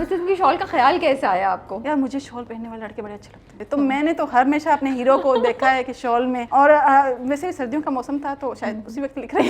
مرتضی کی شال کا خیال کیسے آیا آپ کو؟ یار مجھے شال پہننے والے لڑکے بڑے اچھے لگتے ہیں, تو میں نے تو ہمیشہ اپنے ہیرو کو دیکھا ہے کہ شال میں, اور ویسے بھی سردیوں کا موسم تھا تو شاید اسی وقت لکھ رہی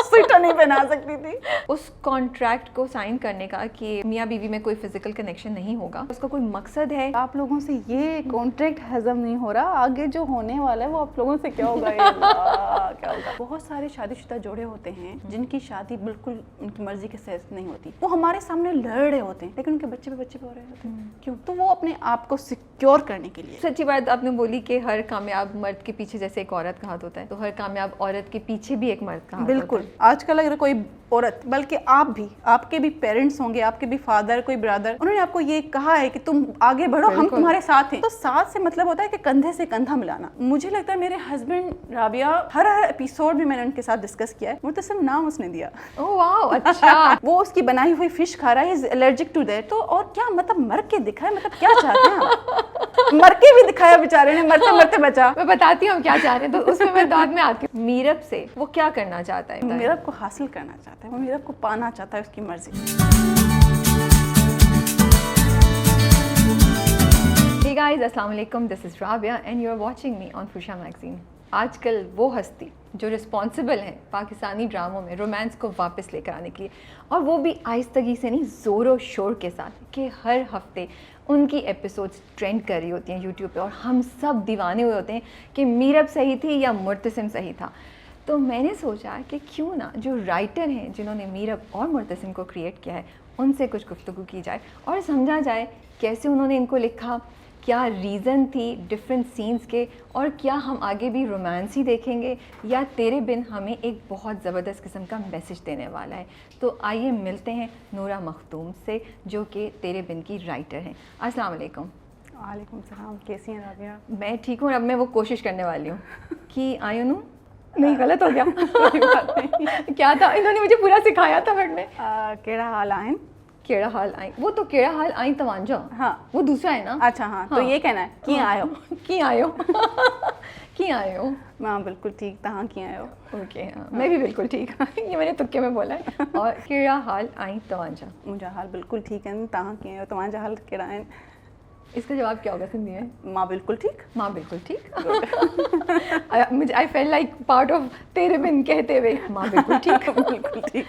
سویٹر نہیں پہنا سکتی تھی. اس کانٹریکٹ کو سائن کرنے کا کہ میاں بیوی میں کوئی فزیکل کنیکشن نہیں ہوگا, اس کا کوئی مقصد ہے؟ آپ لوگوں سے یہ کانٹریکٹ ہضم نہیں ہو رہا, آگے جو ہونے والا ہے وہ آپ لوگوں سے کیا ہوگا, کیا ہوگا. بہت سارے شادی شدہ جوڑے ہوتے ہیں جن کی شادی بالکل ان کی مرضی کے ساتھ نہیں ہوتی, وہ ہمارے سامنے لڑ رہے ہوتے ہیں لیکن ان کے بچے بھی ہو رہے ہوتے ہیں. کیوں؟ تو وہ اپنے آپ کو سیکیور کرنے کے لیے. سچی بات آپ نے بولی کہ ہر کامیاب مرد کے پیچھے جیسے ایک عورت کا ہاتھ ہوتا ہے, تو ہر کامیاب عورت کے پیچھے بھی ایک مرد کا ہاتھ ہوتا ہے. بالکل. آج کل اگر کوئی عورت, بلکہ آپ بھی, آپ کے بھی پیرنٹس ہوں گے, آپ کے بھی فادر, کوئی برادر, انہوں نے آپ کو یہ کہا ہے کہ تم آگے بڑھو, ہم تمہارے ساتھ ہیں, تو ساتھ سے مطلب ہوتا ہے کہ کندھے سے کندھا ملانا. مجھے لگتا ہے میرے ہسبینڈ رابعہ, ہر ایپیسوڈ میں نے ان کے ساتھ ڈسکس کیا ہے, مرتسم نام اس نے دیا. اوہ واو, اچھا. وہ اس کی بنائی ہوئی فش کھا رہا ہے, از الرجک ٹو دیٹ. تو اور کیا مطلب مر کے دکھائے, مطلب کیا چاہتے ہیں؟ مر کے بھی دکھایا بیچارے نے, مرتے مرتے بچا. میں بتاتی ہوں کیا چاہ رہے ہیں, تو اس میں میں بعد میں آتی ہوں. میرب سے وہ کیا کرنا چاہتا ہے؟ میرب کو حاصل کرنا چاہتا ہے, وہ میرب کو پانا چاہتا ہے, اس کی مرضی. Hey guys, السلام علیکم, this is Rabia and you are watching me on Fusha Magazine. آج کل وہ ہستی جو رسپانسبل ہیں پاکستانی ڈراموں میں رومانس کو واپس لے کر آنے کے لیے, اور وہ بھی آہستگی سے نہیں, زور و شور کے ساتھ, کہ ہر ہفتے ان کی ایپیسوڈز ٹرینڈ کر رہی ہوتی ہیں یوٹیوب پہ, اور ہم سب دیوانے ہوئے ہوتے ہیں کہ میرب صحیح تھی یا مرتسم صحیح تھا. تو میں نے سوچا کہ کیوں نہ جو رائٹر ہیں جنہوں نے میرب اور مرتسم کو کریٹ کیا ہے, ان سے کچھ گفتگو کی جائے اور سمجھا جائے کیسے انہوں نے ان کو لکھا, کیا ریزن تھی ڈفرینٹ سینس کے, اور کیا ہم آگے بھی رومانس ہی دیکھیں گے یا تیرے بن ہمیں ایک بہت زبردست قسم کا میسج دینے والا ہے. تو آئیے ملتے ہیں نورا مختوم سے, جو کہ تیرے بن کی رائٹر ہیں. السلام علیکم. وعلیکم السلام, کیسی ہیں رابعہ؟ میں ٹھیک ہوں. اب میں وہ کوشش کرنے والی ہوں کہ آئینو نہیں, غلط ہو گیا. کیا تھا, انہوں نے مجھے پورا سکھایا تھا پڑھنے. کیڑا حال آئیں, کیڑا حال آئیں, وہ تو کیڑا حال آئیں توانجا, ہاں وہ دوسرا ہے نا. اچھا ہاں, تو یہ کہنا ہے کی آئے ہو, کی آئے ہو, کی آئے ہو. ہاں بالکل ٹھیک, تہاں کی آئے ہو. اوکے, ہاں میں بھی بالکل ٹھیک, یہ میں نے تکے میں بولا ہے. اور کیڑا حال آئیں توانجا, مجھا حال بالکل ٹھیک ہے, تہاں کی آئے ہو, تمہارا حال کیڑا ہے. اس کا جواب کیا ہوگا سندھی میں؟ ماں بالکل ٹھیک, ماں بالکل ٹھیک. مجھے آئی فیل لائک پارٹ آف تیرے بن کہتے ہوئے ماں بالکل ٹھیک, بالکل ٹھیک.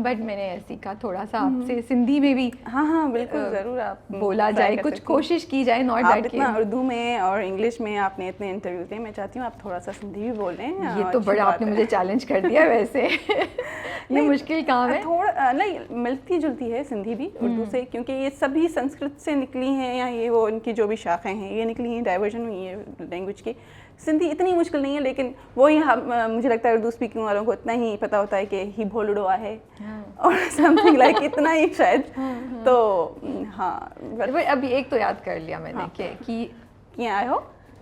بٹ میں نے سیکھا تھوڑا سا آپ سے سندھی میں بھی. ہاں ہاں بالکل, ضرور آپ بولا جائے, کچھ کوشش کی جائے. ناٹ دیٹ کہ اردو میں اور انگلش میں آپ نے اتنے انٹرویوز دیے, میں چاہتی ہوں آپ تھوڑا سا سندھی بھی بول لیں. یہ تو بڑا آپ نے مجھے چیلنج کر دیا ہے ویسے. یہ مشکل کام ہے. تھوڑا نہیں, ملتی جلتی ہے سندھی بھی اردو سے, کیونکہ یہ سبھی سنسکرت سے نکلی ہیں, یا یہ وہ ان کی جو بھی شاخیں ہیں یہ نکلی ہیں, ڈائیورژن ہوئی ہے لینگویج کی. سندھی اتنی مشکل نہیں ہے, لیکن وہی مجھے لگتا ہے اردو اسپیکنگ والوں کو اتنا ہی پتہ ہوتا ہے کہ ہی بھولڑوا ہے اور سم تھنگ لائک اتنا ہی شاید. تو ہاں, ابھی ایک تو یاد کر لیا میں نے کہ کی آئے ہو,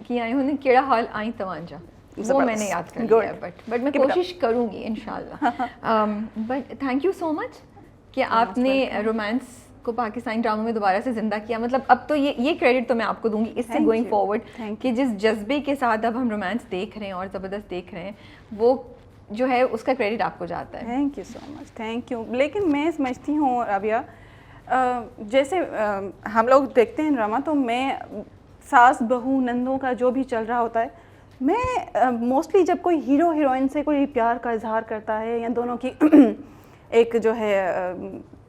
کی آئے ہو نے کیڑا حال آئیں توانجا, وہ میں نے یاد کر لیا. بٹ میں کوشش کروں گی انشاءاللہ. بٹ تھینک یو سو مچ کہ آپ نے رومانس کو پاکستانی ڈراموں میں دوبارہ سے زندہ کیا. مطلب اب تو یہ کریڈٹ تو میں آپ کو دوں گی اس سے گوئنگ فارورڈ, کہ جس جذبے کے ساتھ اب ہم رومانس دیکھ رہے ہیں اور زبردست دیکھ رہے ہیں, وہ جو ہے اس کا کریڈٹ آپ کو جاتا ہے. Thank you so much, thank you. لیکن میں سمجھتی ہوں رابعہ, جیسے ہم لوگ دیکھتے ہیں ڈرامہ, تو میں ساس بہو نندوں کا جو بھی چل رہا ہوتا ہے, میں موسٹلی جب کوئی ہیرو ہیروئن سے کوئی پیار کا اظہار کرتا ہے یا دونوں کی ایک جو ہے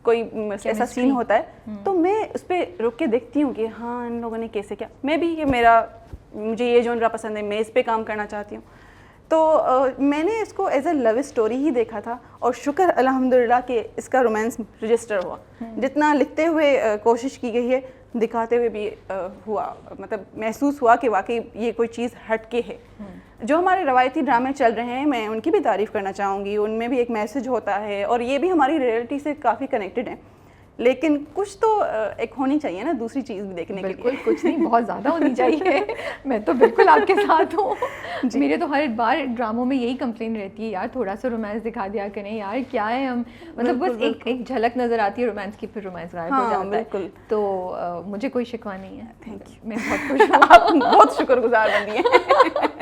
کوئی ایسا سین ہوتا ہے, تو میں اس پہ رک کے دیکھتی ہوں کہ ہاں ان لوگوں نے کیسے کیا. میں بھی, یہ مجھے یہ جونرا پسند ہے, میں اس پہ کام کرنا چاہتی ہوں. تو میں نے اس کو as a love story he دیکھا تھا, اور شکر الحمدللہ کہ اس کا رومانس رجسٹر ہوا. جتنا لکھتے ہوئے کوشش کی گئی ہے, دکھاتے ہوئے بھی ہوا, مطلب محسوس ہوا کہ واقعی یہ کوئی چیز ہٹ کے ہے. جو ہمارے روایتی ڈرامے چل رہے ہیں, میں ان کی بھی تعریف کرنا چاہوں گی, ان میں بھی ایک میسج ہوتا ہے اور یہ بھی ہماری ریئلٹی سے کافی کنیکٹڈ ہیں. لیکن کچھ تو ایک ہونی چاہیے نا دوسری چیز بھی دیکھنے کے لیے. بالکل, کچھ نہیں, بہت زیادہ ہونی چاہیے. میں تو بالکل آپ کے ساتھ ہوں. میرے تو ہر بار ڈراموں میں یہی کمپلین رہتی ہے, یار تھوڑا سا رومانس دکھا دیا کریں یار, کیا ہے ہم, مطلب بس ایک جھلک نظر آتی ہے رومانس کی, پھر رومانس غائب ہو جاتا ہے. تو مجھے کوئی شکوہ نہیں ہے. تھینک یو, میں بہت خوش ہوں. آپ بہت شکر گزار بندی ہیں.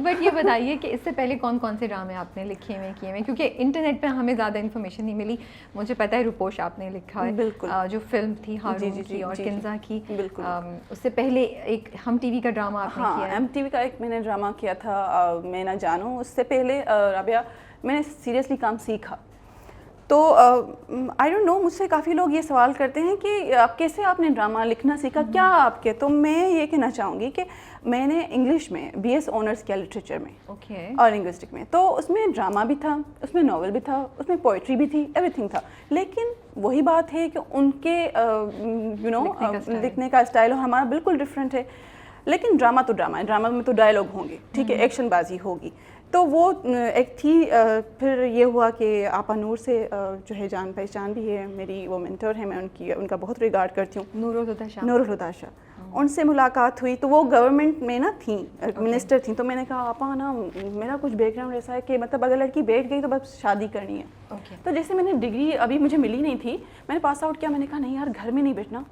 بٹ یہ بتائیے کہ اس سے پہلے کون کون سے ڈرامے آپ نے لکھے ہوئے کیے ہوئے, کیونکہ انٹرنیٹ پہ ہمیں زیادہ انفارمیشن نہیں ملی. مجھے پتہ ہے روپوش آپ نے لکھا ہے, بالکل, جو فلم تھی ہارون کی اور کنزا کی. بالکل. اس سے پہلے ایک ہم ٹی وی کا ڈرامہ آپ نے کیا ہے. ایم ٹی وی کا ایک میں نے ڈرامہ کیا تھا, میں نہ جانوں. اس سے پہلے رابعہ میں نے سیریسلی کام سیکھا. تو آئی ڈونٹ نو, مجھ سے کافی لوگ یہ سوال کرتے ہیں کہ کیسے آپ نے ڈرامہ لکھنا سیکھا, کیا آپ کے. تو میں یہ کہنا چاہوں گی کہ میں نے انگلش میں بی ایس آنرس کیا لٹریچر میں اور لنگوسٹک میں. تو اس میں ڈرامہ بھی تھا, اس میں ناول بھی تھا, اس میں پوئٹری بھی تھی, ایوری تھنگ تھا. لیکن وہی بات ہے کہ ان کے یو نو لکھنے کا اسٹائل ہمارا بالکل ڈفرینٹ ہے. لیکن ڈرامہ تو ڈرامہ ہے, ڈرامہ میں تو ڈائلاگ ہوں گے, ٹھیک ہے, ایکشن بازی ہوگی. تو وہ ایک تھی. پھر یہ ہوا کہ آپا نور سے جو ہے جان پہچان بھی ہے میری, وہ مینٹر ہے, میں ان کا بہت ریگارڈ کرتی ہوں, نور الہدیٰ شاہ. ان سے ملاقات ہوئی تو وہ گورنمنٹ میں نا تھیں, منسٹر تھیں. تو میں نے کہا آپا نا میرا کچھ بیک گراؤنڈ ایسا ہے کہ مطلب اگر لڑکی بیٹھ گئی تو بس شادی کرنی ہے. تو جیسے میں نے ڈگری ابھی مجھے ملی نہیں تھی, میں نے پاس آؤٹ کیا. میں نے کہا نہیں یار, گھر میں نہیں بیٹھنا,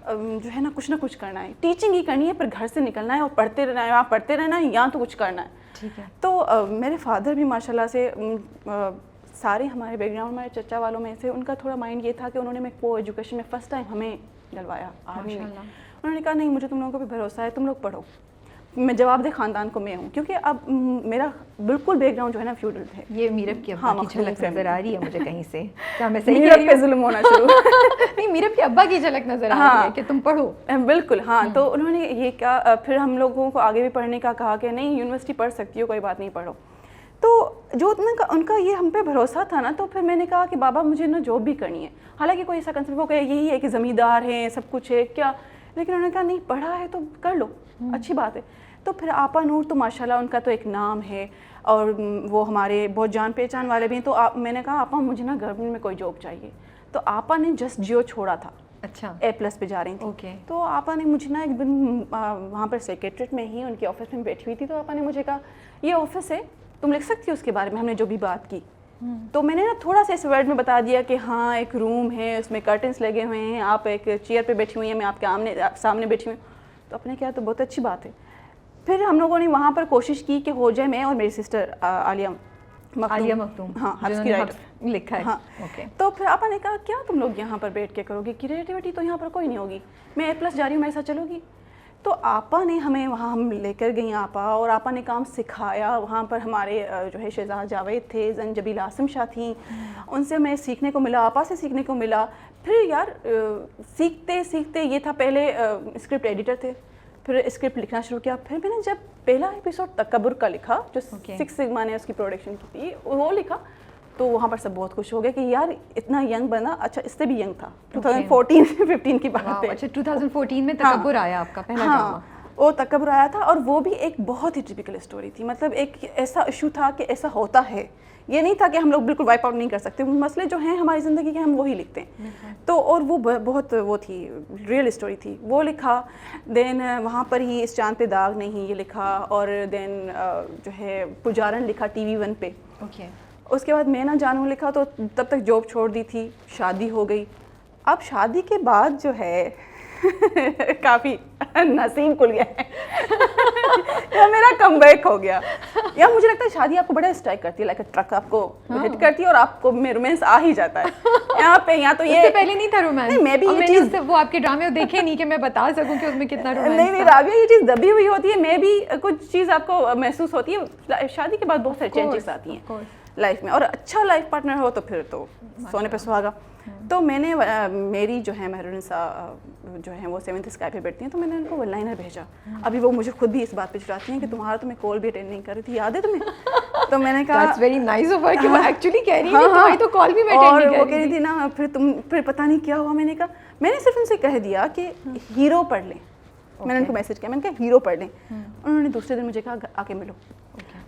جو ہے نا کچھ نہ کچھ کرنا ہے, ٹیچنگ ہی کرنی ہے, پھر گھر سے نکلنا ہے اور پڑھتے رہنا ہے, آپ پڑھتے رہنا ہے, یہاں تو کچھ کرنا ہے. تو میرے فادر بھی ماشاء اللہ سے, سارے ہمارے بیک گراؤنڈ ہمارے چچا والوں میں سے ان کا تھوڑا مائنڈ یہ تھا کہ انہوں نے میں کو ایجوکیشن میں فرسٹ ٹائم ہمیں ڈلوایا آرمی میں. انہوں نے کہا نہیں مجھے تم لوگوں کو بھی بھروسہ ہے, تم لوگ پڑھو. میں جواب دہ خاندان کو میں ہوں, کیونکہ اب میرا بالکل بیک گراؤنڈ جو ہے نا فیوڈل ہے. یہ میرب کی ابا کی جھلک نظر آ رہی ہے مجھے کہیں سے, کیا میں صحیح میرب پہ ظلم ہونا شروع. نہیں, میرب کی ابا کی جھلک نظر آ رہی ہے کہ تم پڑھو. بالکل ہاں. تو انہوں نے یہ کہا, پھر ہم لوگوں کو آگے بھی پڑھنے کا کہا کہ نہیں یونیورسٹی پڑھ سکتی ہو, کوئی بات نہیں, پڑھو. تو جو ان کا یہ ہم پہ بھروسہ تھا نا, تو پھر میں نے کہا کہ بابا مجھے نا جاب بھی کرنی ہے. حالانکہ کوئی ایسا کنسیپٹ, وہ کہ یہی ہے کہ زمیندار ہیں, سب کچھ ہے کیا, لیکن انہوں نے کہا نہیں پڑھا ہے تو کر لو, اچھی بات ہے. تو پھر آپا نور تو ماشاءاللہ ان کا تو ایک نام ہے, اور وہ ہمارے بہت جان پہچان والے بھی ہیں. تو میں نے کہا آپا مجھے نا گورنمنٹ میں کوئی جاب چاہیے. تو آپا نے جسٹ جیو چھوڑا تھا, اچھا A+ پہ جا رہی تھی. تو آپا نے مجھے نا ایک دن وہاں پر سیکریٹریٹ میں ہی ان کے آفس میں بیٹھی ہوئی تھی. تو آپا نے مجھے کہا یہ آفس ہے, تم لکھ سکتی ہو اس کے بارے میں, ہم نے جو بھی بات کی. تو میں نے نا تھوڑا سا اس ورڈ میں بتا دیا کہ ہاں ایک روم ہے, اس میں کرٹنس لگے ہوئے ہیں, آپ ایک چیئر پہ بیٹھی ہوئی ہیں, میں آپ کے سامنے بیٹھی ہوئی ہوں. تو اپنے کیا, تو بہت اچھی بات ہے. پھر ہم لوگوں نے وہاں پر کوشش کی کہ ہو جائے, میں اور میری سسٹر عالیہ مختوم, ہاں حفظ کی رائٹر لکھا ہے. ہاں. تو پھر آپا نے کہا کیا تم لوگ یہاں پر بیٹھ کے کرو گے, کریٹیوٹی تو یہاں پر کوئی نہیں ہوگی, میں A+ جا رہی ہوں, میں ایسا چلو گی. تو آپا نے ہمیں وہاں ہم لے کر گئیں آپا, اور آپا نے کام سکھایا. وہاں پر ہمارے جو ہے شہزاد جاوید تھے, زنجبیل عاصم شاہ تھیں, ان سے ہمیں سیکھنے کو ملا, آپا سے سیکھنے کو ملا. پھر یار سیکھتے سیکھتے یہ تھا, پہلے اسکرپٹ ایڈیٹر تھے, پھر اسکرپٹ لکھنا شروع کیا. پھر میں نے جب پہلا ایپیسوڈ تکبر کا لکھا, جو 6 سگما نے اس کی پروڈکشن کی تھی, وہ لکھا, تو وہاں پر سب بہت خوش ہو گئے کہ یار اتنا ینگ بنا. اچھا اس سے بھی ینگ تھا, 2014-15 کی بات ہے. اچھا 2014 میں تکبر آیا آپ کا پہلا ڈرامہ. وہ تکبر آیا تھا, اور وہ بھی ایک بہت ہی ٹپیکل اسٹوری تھی. مطلب ایک ایسا ایشو تھا کہ ایسا ہوتا ہے, یہ نہیں تھا کہ ہم لوگ بالکل وائپ آؤٹ نہیں کر سکتے. مسئلے جو ہیں ہماری زندگی کے, ہم وہی لکھتے ہیں. تو اور وہ بہت وہ تھی, ریئل اسٹوری تھی, وہ لکھا. دین وہاں پر ہی اس چاند پہ داغ نہیں, یہ لکھا. اور دین جو ہے پجارن لکھا TV1 پہ. اس کے بعد میں نہ جانوں لکھا. تو تب تک جاب چھوڑ دی تھی, شادی ہو گئی. اب شادی کے بعد جو ہے کافی نسیم کھل گیا ہے. میرا کم بیک ہو گیا. یا مجھے لگتا ہے شادی آپ کو بڑا اسٹرائک کرتی ہے, لائک ٹرک آپ کو ہٹ کرتی ہے, اور آپ کو رومانس آ ہی جاتا ہے یہاں پہ. یا تو یہ پہلے نہیں تھا رومانس, میں بھی یہ چیز وہ آپ کے ڈرامے دیکھے نہیں کہ میں بتا سکوں کہ اس میں کتنا رومانس. نہیں رابعہ, یہ چیز دبی ہوئی ہوتی ہے. میں بھی کچھ چیز آپ کو محسوس ہوتی ہے. شادی کے بعد بہت ساری چینجز آتی ہیں لائف میں, اور اچھا لائف پارٹنر ہو تو پھر تو سونے پہ سہاگا. تو میں نے میری جو ہے مہرونسا جو ہیں وہ 7th اسکائی پہ بیٹھتی ہیں, تو میں نے ان کو ون لائنر بھیجا. ابھی وہ مجھے خود بھی اس بات پہ چڑھاتی ہیں کہ تمہارا تو میں کال بھی اٹینڈ نہیں کر رہی تھی, یاد ہے تمہیں. تو میں نے کہا That's very nice of her کہ وہ ایکچولی کہہ رہی ہے تمہاری تو کال بھی میں اٹینڈ نہیں کر رہی تھی. اور وہ کہہ رہی تھی نا, پھر پتہ نہیں کیا ہوا. میں نے کہا, میں نے صرف ان سے کہہ دیا کہ ہیرو پڑھ لیں. میں نے ان کو میسج کیا, میں نے کہا ہیرو پڑھ لیں. انہوں نے دوسرے دن مجھے کہا آ کے ملو.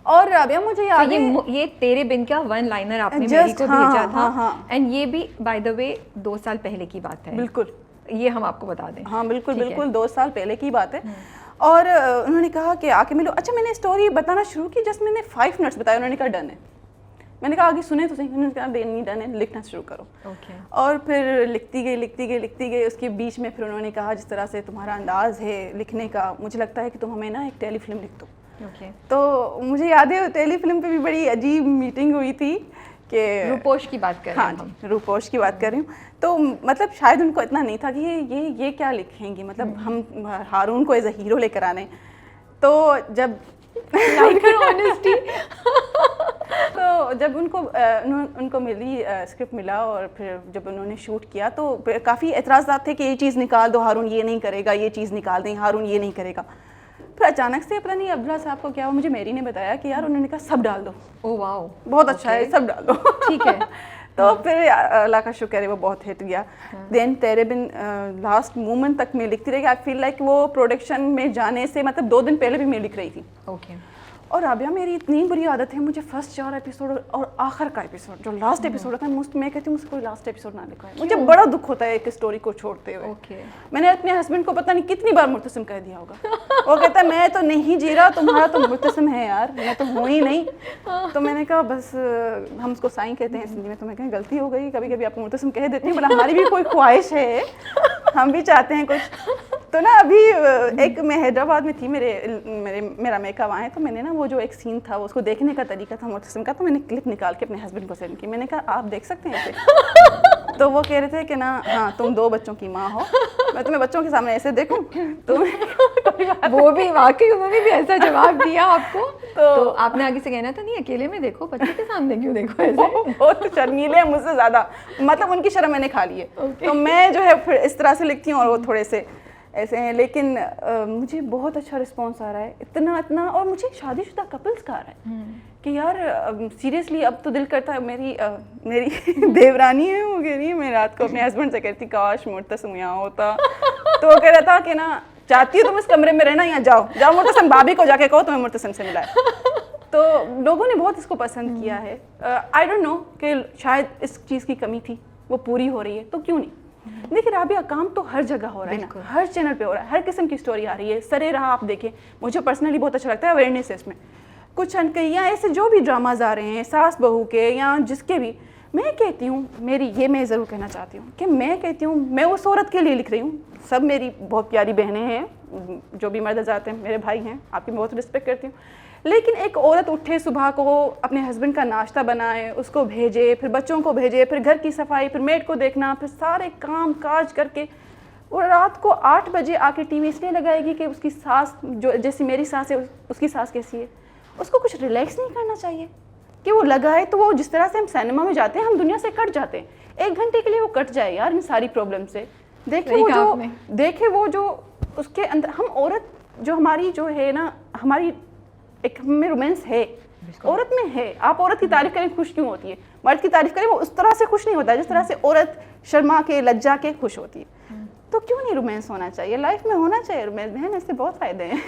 اور رابعہ مجھے یاد ہے یہ تیرے بن کا ون لائنر آپ نے میری کو بھیجا تھا, اینڈ یہ بھی بائی دا وے 2 سال پہلے کی بات ہے. بالکل, یہ ہم آپ کو بتا دیں. ہاں بالکل 2 سال پہلے کی بات ہے. اور انہوں نے کہا کہ آ کے ملو. اچھا میں نے اسٹوری بتانا شروع کی, جسٹ میں نے 5 منٹس بتایا, انہوں نے کہا ڈن ہے. میں نے کہا آگے سنیں تو صحیح. انہوں نے کہا نہیں ڈن ہے, لکھنا شروع کرو. اور پھر لکھتی گئی. اس کے بیچ میں پھر انہوں نے کہا جس طرح سے تمہارا انداز ہے لکھنے کا, مجھے لگتا ہے کہ تم ہمیں نا ایک ٹیلی فلم لکھ دو. Okay. تو مجھے یاد ہے ٹیلی فلم پہ بھی بڑی عجیب میٹنگ ہوئی تھی کہ روپوش کی بات کر رہے ہیں ہاں روپوش کی بات کر رہی ہوں. تو مطلب شاید ان کو اتنا نہیں تھا کہ یہ کیا لکھیں گی, مطلب ہم ہارون کو ایز اے ہیرو لے کر آنے. تو جب تو جب ان کو ملی اسکرپٹ ملا اور پھر جب انہوں نے شوٹ کیا تو کافی اعتراضات تھے کہ یہ چیز نکال دو, ہارون یہ نہیں کرے گا, یہ چیز نکال دیں, ہارون یہ نہیں کرے گا. پھر اچانک سے پتہ نہیں عبداللہ صاحب کو کیا ہوا, مجھے میری نے بتایا کہ یار انہوں نے کہا سب ڈال دو. او واو, بہت اچھا ہے, سب ڈال دو. ٹھیک ہے. تو پھر اللہ کا شکر ہے وہ بہت ہٹ گیا. دین تیرے بن لاسٹ مومنٹ تک میں لکھتی رہی. آئی فیل لائک وہ پروڈکشن میں جانے سے مطلب 2 دن پہلے بھی میں لکھ رہی تھی. اوکے. اور رابعہ میری اتنی بری عادت ہے, مجھے فرسٹ 4 ایپیسوڈ اور آخر کا ایپیسوڈ جو لاسٹ ایپیسوڈ ہوتا ہے میں کہتی ہوں مجھ سے کوئی لاسٹ ایپیسوڈ نہ لکھا ہے. مجھے بڑا دکھ ہوتا ہے ایک اسٹوری کو چھوڑتے ہوئے. میں نے اپنے ہسبینڈ کو پتہ نہیں کتنی بار مرتسم کہہ دیا ہوگا. وہ کہتا ہے میں تو نہیں جی رہا, تمہارا تو مرتسم ہے یار, میں تو ہوں ہی نہیں. تو میں نے کہا بس ہم اس کو سائیں کہتے ہیں سندھی میں, تو میں کہیں غلطی ہو گئی, کبھی کبھی آپ کو مرتسم کہہ دیتی ہوں, بولا ہماری بھی کوئی خواہش ہے, ہم بھی چاہتے ہیں کچھ. تو نا ابھی ایک میں حیدرآباد میں تھی, میرا میکا وہاں ہے, تو میں نے نا وہ جو ایک سین تھا اس کو دیکھنے کا طریقہ تھا مرتسم کا, تو میں نے کلپ نکال کے اپنے ہسبینڈ کو سینڈ کی. میں نے کہا آپ دیکھ سکتے ہیں اسے؟ تو وہ کہہ رہے تھے کہ نا ہاں تم 2 بچوں کی ماں ہو, میں تمہیں بچوں کے سامنے ایسے دیکھوں. تو وہ بھی واقعی انہوں نے بھی ایسا جواب دیا آپ کو, تو آپ نے آگے سے کہنا تھا نہیں اکیلے میں دیکھو, بچوں کے سامنے کیوں دیکھو ایسے. بہت شرمیلے ہیں مجھ سے زیادہ, مطلب ان کی شرم میں نے کھا لی ہے. تو میں جو ہے پھر اس طرح سے لکھتی ہوں اور وہ تھوڑے سے ایسے ہیں. لیکن مجھے بہت اچھا رسپانس آ رہا ہے, اتنا اور مجھے شادی شدہ کپلز کا آ رہا ہے کہ یار سیریسلی اب تو دل کرتا ہے. میری دیورانی ہے, وہ کہہ رہی ہے, میں رات کو اپنے ہسبینڈ سے کہتی کاش مرتسم یہاں ہوتا. تو وہ کہہ رہا تھا کہ نا چاہتی ہو تم اس کمرے میں رہنا, یا جاؤ مرتسم بھابھی کو جا کے کہو تمہیں مرتسم سے ملا ہے. تو لوگوں نے بہت اس کو پسند کیا ہے. آئی ڈونٹ نو کہ شاید اس چیز کی کمی تھی, وہ پوری ہو رہی ہے تو کیوں نہیں. دیکھیے رابعہ کام تو ہر جگہ ہو رہا ہے نا, ہر چینل پہ ہو رہا ہے, ہر قسم کی اسٹوری آ رہی ہے. سرے راہ آپ دیکھیں, مجھے پرسنلی بہت اچھا لگتا ہے اویئرنیس ہے اس میں. کچھ یا ایسے جو بھی ڈراماز آ رہے ہیں ساس بہو کے یا جس کے بھی, میں کہتی ہوں میں ضرور کہنا چاہتی ہوں کہ میں کہتی ہوں میں اس عورت کے لیے لکھ رہی ہوں. سب میری بہت پیاری بہنیں ہیں, جو بھی مرد آتے ہیں میرے بھائی ہیں, آپ کی بہت رسپیکٹ کرتی ہوں. لیکن ایک عورت اٹھے صبح کو اپنے ہسبینڈ کا ناشتہ بنائے, اس کو بھیجے, پھر بچوں کو بھیجے, پھر گھر کی صفائی, پھر میڈ کو دیکھنا, پھر سارے کام کاج کر کے وہ رات کو 8 بجے آ کے ٹی وی اس لیے لگائے گی کہ اس کی ساس جو جیسی میری ساس ہے اس کی ساس کیسی ہے. اس کو کچھ ریلیکس نہیں کرنا چاہیے کہ وہ لگائے تو وہ جس طرح سے ہم سینما میں جاتے ہیں ہم دنیا سے کٹ جاتے ہیں, 1 گھنٹے کے لیے وہ کٹ جائے یار ان ساری پرابلم سے. دیکھے وہ جو اس کے اندر ہم عورت جو ہماری جو ہے نا, ہماری ایک ہم میں رومانس ہے, عورت میں ہے. آپ عورت کی تعریف کریں خوش کیوں ہوتی ہے, مرد کی تعریف کریں وہ اس طرح سے خوش نہیں ہوتا جس طرح سے عورت شرما کے لجا کے خوش ہوتی ہے. تو کیوں نہیں رومانس ہونا چاہیے, لائف میں ہونا چاہیے رومانس. بہن اس سے بہت فائدے ہیں.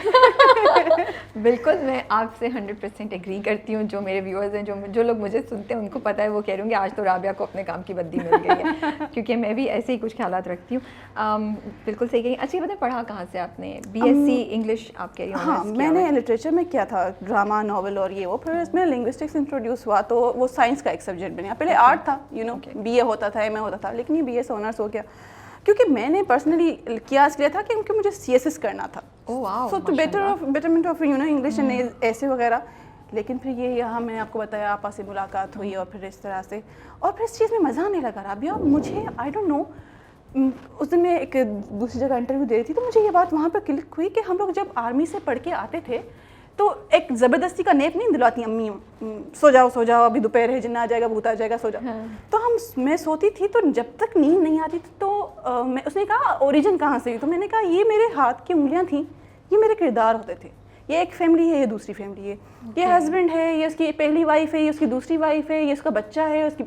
بالکل میں آپ سے 100% ایگری کرتی ہوں. جو میرے ویورز ہیں, جو لوگ مجھے سنتے ہیں ان کو پتہ ہے, وہ کہہ رہے ہوں گے آج تو رابعہ کو اپنے کام کی بدی مل گئی ہے, کیونکہ میں بھی ایسے ہی کچھ خیالات رکھتی ہوں. بالکل صحیح کہیں. اچھا بتائیں پڑھا کہاں سے آپ نے؟ BSc انگلش آپ کہہ رہی ہیں. ہاں میں نے لٹریچر میں کیا تھا, ڈرامہ ناول اور یہ وہ, پھر اس میں لنگوسٹکس انٹروڈیوس ہوا تو وہ سائنس کا ایک سبجیکٹ بنا. پہلے آرٹ تھا, BA ہوتا تھا, MA ہوتا تھا, لیکن یہ BS آنرس ہو گیا کیونکہ میں نے پرسنلی کیا اس لیے تھا کہ مجھے CSS کرنا تھا. So to betterment of English and ایسے وغیرہ. لیکن پھر یہ یہاں میں نے آپ کو بتایا آپا سے ملاقات ہوئی اور پھر اس طرح سے, اور پھر اس چیز میں مزہ آنے لگا رابعہ. مجھے آئی ڈونٹ نو, اس دن میں ایک دوسری جگہ انٹرویو دے رہی تھی تو مجھے یہ بات وہاں پہ کلک ہوئی کہ ہم لوگ جب آرمی سے پڑھ کے آتے تھے تو ایک زبردستی کا نیپ نہیں دلواتی امی, سو جاؤ ابھی دوپہر ہے, جن آ جائے گا بھوت آ جائے گا, سو جاؤ. تو میں سوتی تھی تو جب تک نیند نہیں آتی تھی تو اس نے کہا اوریجن کہاں سے ہوئی, تو میں نے کہا یہ میرے ہاتھ کی انگلیاں تھیں, یہ میرے کردار ہوتے تھے. یہ ایک فیملی ہے, یہ دوسری فیملی ہے, یہ ہسبینڈ ہے, یہ اس کی پہلی وائف ہے, یہ اس کی دوسری وائف ہے, یہ اس کا بچہ ہے, اس کی.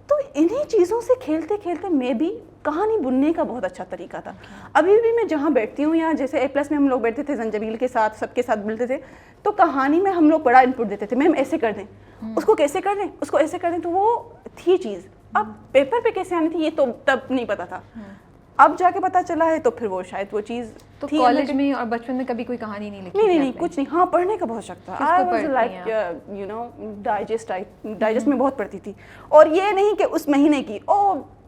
تو انہیں چیزوں سے کھیلتے کھیلتے میں بھی کہانی بننے کا بہت اچھا طریقہ تھا. ابھی بھی میں جہاں بیٹھتی ہوں, یا جیسے A+ میں ہم لوگ بیٹھتے تھے زنجبیل کے ساتھ, سب کے ساتھ ملتے تھے, تو کہانی میں ہم لوگ بڑا انپٹ دیتے تھے. میم ایسے کر دیں, اس کو کیسے کر دیں, اس کو ایسے کر دیں. تو وہ تھی چیز. اب پیپر پہ کیسے آنی تھی یہ تو تب نہیں پتا تھا, اب جا کے پتا چلا ہے. تو پھر وہ شاید وہ چیز تو کالج میں اور بچپن میں کبھی کوئی کہانی نہیں لکھی؟ نہیں کچھ نہیں. ہاں پڑھنے کا بہت شوق تھا. آئی واز لائک ڈائجسٹ میں بہت پڑھتی تھی. اور یہ نہیں کہ اس مہینے کی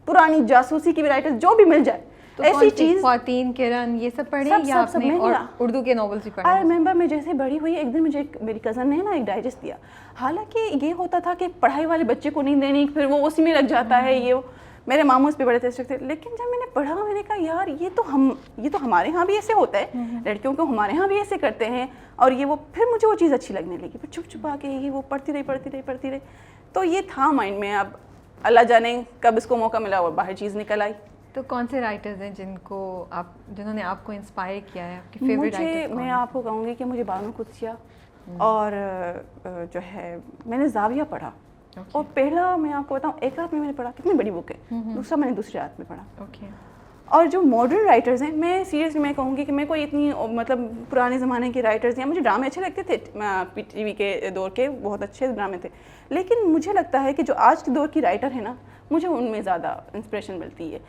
پرانی جاسوسی کی بھی رائٹر جو بھی مل جائے ایسی چیز خواتین کرن یہ سب پڑھے یا آپ نے اور اردو کے ناولس بھی پڑھے؟ آئی ریمبر میں جیسے بڑی ہوئی ایک دن مجھے میری کزن نے نا ایک ڈائجسٹ دیا. حالانکہ یہ ہوتا تھا کہ پڑھائی والے بچے کو نہیں دینی, پھر وہ اسی میں لگ جاتا ہے, یہ میرے ماموں اس پہ بڑے تھے. لیکن جب میں نے پڑھا میں نے کہا یار یہ تو ہمارے ہاں بھی ایسے ہوتا ہے, لڑکیوں کو ہمارے ہاں بھی ایسے کرتے ہیں. اور یہ وہ پھر مجھے وہ چیز اچھی لگنے لگی, پھر چھپ چھپا کے یہ وہ پڑھتی رہی. تو یہ تھا مائنڈ میں. اب اللہ جانے کب اس کو موقع ملا اور باہر چیز نکل آئی. تو کون سے رائٹرز ہیں جنہوں نے آپ کو انسپائر کیا ہے, آپ کے فیوریٹ رائٹرز؟ میں آپ کو کہوں گی کہ مجھے بانو قدسیہ اور جو ہے میں نے زاویہ پڑھا. اور پہلا میں آپ کو بتاؤں ایک رات میں نے پڑھا, کتنی بڑی بک ہے. دوسرا میں نے دوسری رات میں پڑھا. اور جو ماڈرن رائٹرز ہیں, میں سیریسلی میں کہوں گی کہ میں کوئی اتنی مطلب پرانے زمانے کے رائٹرز ہیں, مجھے ڈرامے اچھے لگتے تھے پی ٹی وی کے دور کے, بہت اچھے ڈرامے تھے. لیکن مجھے لگتا ہے کہ جو آج کے دور کی رائٹر ہیں نا, مجھے ان میں زیادہ انسپریشن ملتی ہے.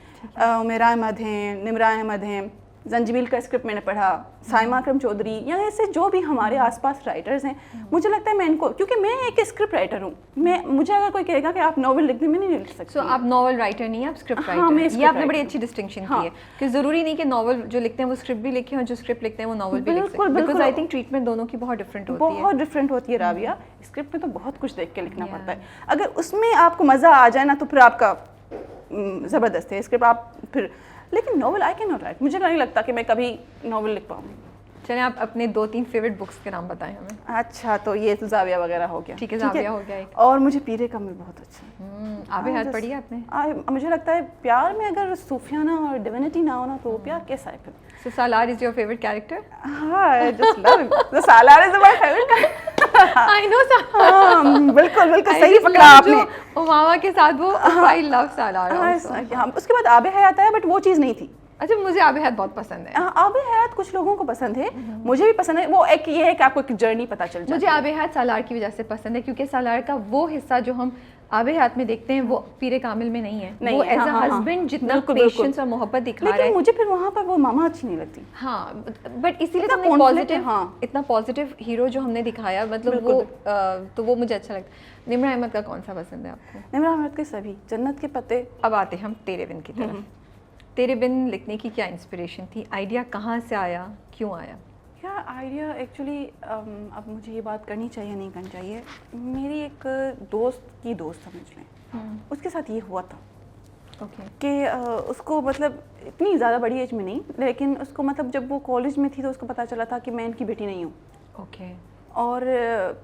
میرا احمد ہیں, نمرا احمد ہیں, زنجبیل کا اسکرپٹ میں نے پڑھا, سائمہ اکرم چودھری, یا ایسے جو بھی ہمارے آس پاس رائٹرز ہیں, مجھے لگتا ہے میں ان کو, کیونکہ میں ایک اسکرپٹ رائٹر ہوں. مجھے اگر کوئی کہے گا کہ آپ ناول لکھ دیں, میں نہیں لکھ سکتی. سو آپ ناول رائٹر نہیں, آپ اسکرپٹ رائٹر ہیں. یہ آپ نے بڑی اچھی ڈسٹنکشن کی ہے کہ ضروری نہیں کہ ناول جو لکھتے ہیں وہ اسکرپٹ بھی لکھیں اور جو اسکرپٹ لکھتے ہیں وہ ناول بھی لکھ سکیں, بیکاز آئی تھنک ٹریٹمنٹ دونوں کی بہت ڈفرینٹ ہوتی ہے. بہت ڈفرینٹ ہوتی ہے رابعہ. اسکرپٹ میں تو بہت کچھ دیکھ کے لکھنا پڑتا ہے. اگر اس میں آپ کو مزہ آ جائے نا تو پھر آپ کا زبردست ہے اسکرپٹ. آپ پھر لیکن novel I can not right. مجھے نہیں لگتا کہ میں کبھی ناول لکھ پاؤں گی. چلیں آپ اپنے 2-3 فیوریٹ بکس کے نام بتائیں ہمیں. اچھا, تو یہ تو زاویہ وغیرہ ہو گیا. ٹھیک ہے, زاویہ ہو گیا ایک. اور مجھے پیرے کمل بہت اچھا. آب حیات پڑھی ہے آپ نے؟ مجھے لگتا ہے پیار میں اگر صوفیانہ اور ڈیوینٹی نہ ہو نا تو پیار کیسا ہے پھر. So Salar is your favorite character? I just love him. The Salar is my favorite character. I know Salar. بالکل صحیح پکڑا آپ نے. امامہ کے ساتھ وہ I love Salar also. اس کے بعد آب حیات آیا, بٹ وہ چیز نہیں تھی. اچھا, مجھے آب حیات بہت پسند ہے. آب حیات کچھ لوگوں کو پسند ہے, مجھے بھی پسند ہے. وہ ایک یہ ہے کہ آپ کو ایک جرنی پتہ چل جائے. مجھے آب حیات سالار کی وجہ سے پسند ہے, کیونکہ سالار کا وہ حصہ جو ہم آب حیات میں دیکھتے ہیں وہ پیر کامل میں نہیں ہے. وہ ایز اے ہسبینڈ جتنا پیشنس اور محبت دکھا رہا ہے, لیکن مجھے پھر وہاں پر وہ ماما اچھی نہیں لگتی. ہاں, بٹ اسی لیے تو پازیٹیو, اتنا پازیٹیو ہیرو جو ہم نے دکھایا, مطلب وہ تو وہ مجھے اچھا لگتا ہے. نمرا احمد کا کون سا پسند ہے آپ کو؟ نمرا احمد کے سبھی. جنت کے پتے. اب آتے ہیں ہم تیرے بن کی طرف. تیرے بن لکھنے کی کیا انسپریشن تھی؟ آئیڈیا کہاں سے آیا, کیوں آیا؟ کیا آئیڈیا ایکچولی اب مجھے یہ بات کرنی چاہیے نہیں کرنی چاہیے. میری ایک دوست کی دوست سمجھ لیں, اس کے ساتھ یہ ہوا تھا کہ اس کو مطلب اتنی زیادہ بڑی ایج میں نہیں, لیکن اس کو مطلب جب وہ کالج میں تھی تو اس کو پتہ چلا تھا کہ میں ان کی بیٹی نہیں ہوں. اوکے. اور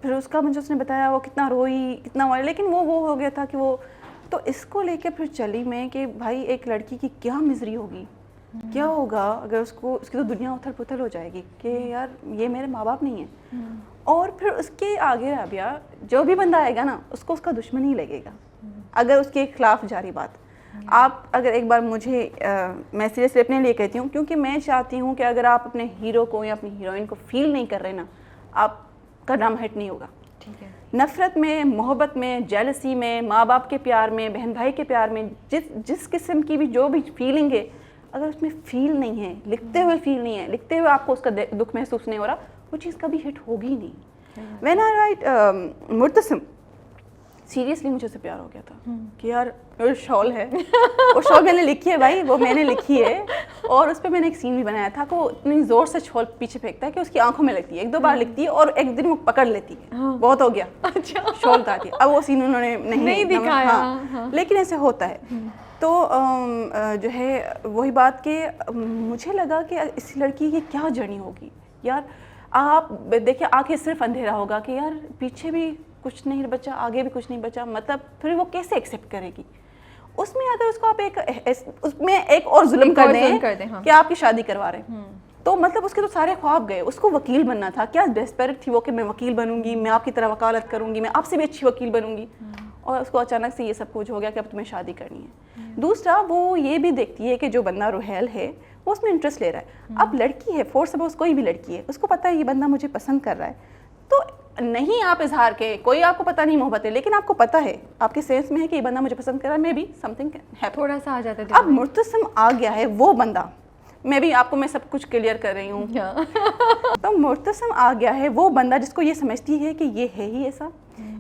پھر اس کا مجھے اس نے بتایا وہ کتنا روئی کتنا ہوا, لیکن وہ ہو گیا تھا کہ وہ, تو اس کو لے کے پھر چلی میں کہ بھائی ایک لڑکی کی کیا مزری ہوگی, کیا ہوگا اگر اس کو, اس کی تو دنیا اتھل پتھل ہو جائے گی کہ یار یہ میرے ماں باپ نہیں ہیں. اور پھر اس کے آگے رابعہ جو بھی بندہ آئے گا نا اس کو اس کا دشمن ہی لگے گا اگر اس کے خلاف جاری بات. آپ اگر ایک بار مجھے, میں سیریسلی اپنے لیے کہتی ہوں, کیونکہ میں چاہتی ہوں کہ اگر آپ اپنے ہیرو کو یا اپنی ہیروئن کو فیل نہیں کر رہے نا, آپ کا نام ہٹ نہیں ہوگا. ٹھیک ہے. نفرت میں, محبت میں, جیلسی میں, ماں باپ کے پیار میں, بہن بھائی کے پیار میں, جس قسم کی بھی جو بھی فیلنگ ہے, اگر اس میں فیل نہیں ہے, لکھتے ہوئے فیل نہیں ہے, لکھتے ہوئے آپ کو اس کا دکھ محسوس نہیں ہو رہا, وہ چیز کبھی ہٹ ہوگی ہی نہیں. When I right Murtasim, seriously مجھے سے پیار ہو گیا تھا کہ یار شال ہے, وہ شال میں نے لکھی ہے بھائی, وہ میں نے لکھی ہے. اور اس پہ میں نے ایک سین بھی بنایا تھا کہ وہ اتنی زور سے شال پیچھے پھینکتا ہے کہ اس کی آنکھوں میں لگتی ہے, 1-2 بار لکھتی ہے اور ایک دن وہ پکڑ لیتی ہے, بہت ہو گیا, شال کاٹی. اب وہ سین انہوں نے نہیں دکھایا, لیکن ایسے ہوتا ہے. تو جو ہے وہی بات کہ مجھے لگا کہ اس لڑکی کی کیا جرنی ہوگی یار. آپ دیکھیں آگے صرف اندھیرا ہوگا کہ یار پیچھے بھی کچھ نہیں بچا, آگے بھی کچھ نہیں بچا, مطلب پھر وہ کیسے ایکسیپٹ کرے گی. اس میں اگر اس کو آپ اس میں ایک اور ظلم کر دیں کہ آپ کی شادی کروا رہے ہیں, تو مطلب اس کے تو سارے خواب گئے. اس کو وکیل بننا تھا, کیا ڈیسپریٹ تھی وہ کہ میں وکیل بنوں گی, میں آپ کی طرح وکالت کروں گی, میں آپ سے بھی اچھی وکیل بنوں گی. اور اس کو اچانک سے یہ سب کچھ ہو گیا کہ اب تمہیں شادی کرنی ہے. دوسرا وہ یہ بھی دیکھتی ہے کہ جو بندہ روحیل ہے وہ اس میں انٹرسٹ لے رہا ہے. اب لڑکی ہے, فورس سپوز کوئی بھی لڑکی ہے, اس کو پتہ ہے یہ بندہ مجھے پسند کر رہا ہے, تو نہیں آپ اظہار کے, کوئی آپ کو پتہ نہیں محبت ہے, لیکن آپ کو پتہ ہے, آپ کے سینس میں ہے کہ یہ بندہ مجھے پسند کر رہا ہے, میں بھی سم تھنگ ہے, تھوڑا سا آ جاتا ہے. اب مرتسم آ گیا ہے وہ بندہ, میں بھی آپ کو میں سب کچھ کلیئر کر رہی ہوں. تو مرتسم آ گیا ہے وہ بندہ جس کو یہ سمجھتی ہے کہ یہ ہے ہی ایسا,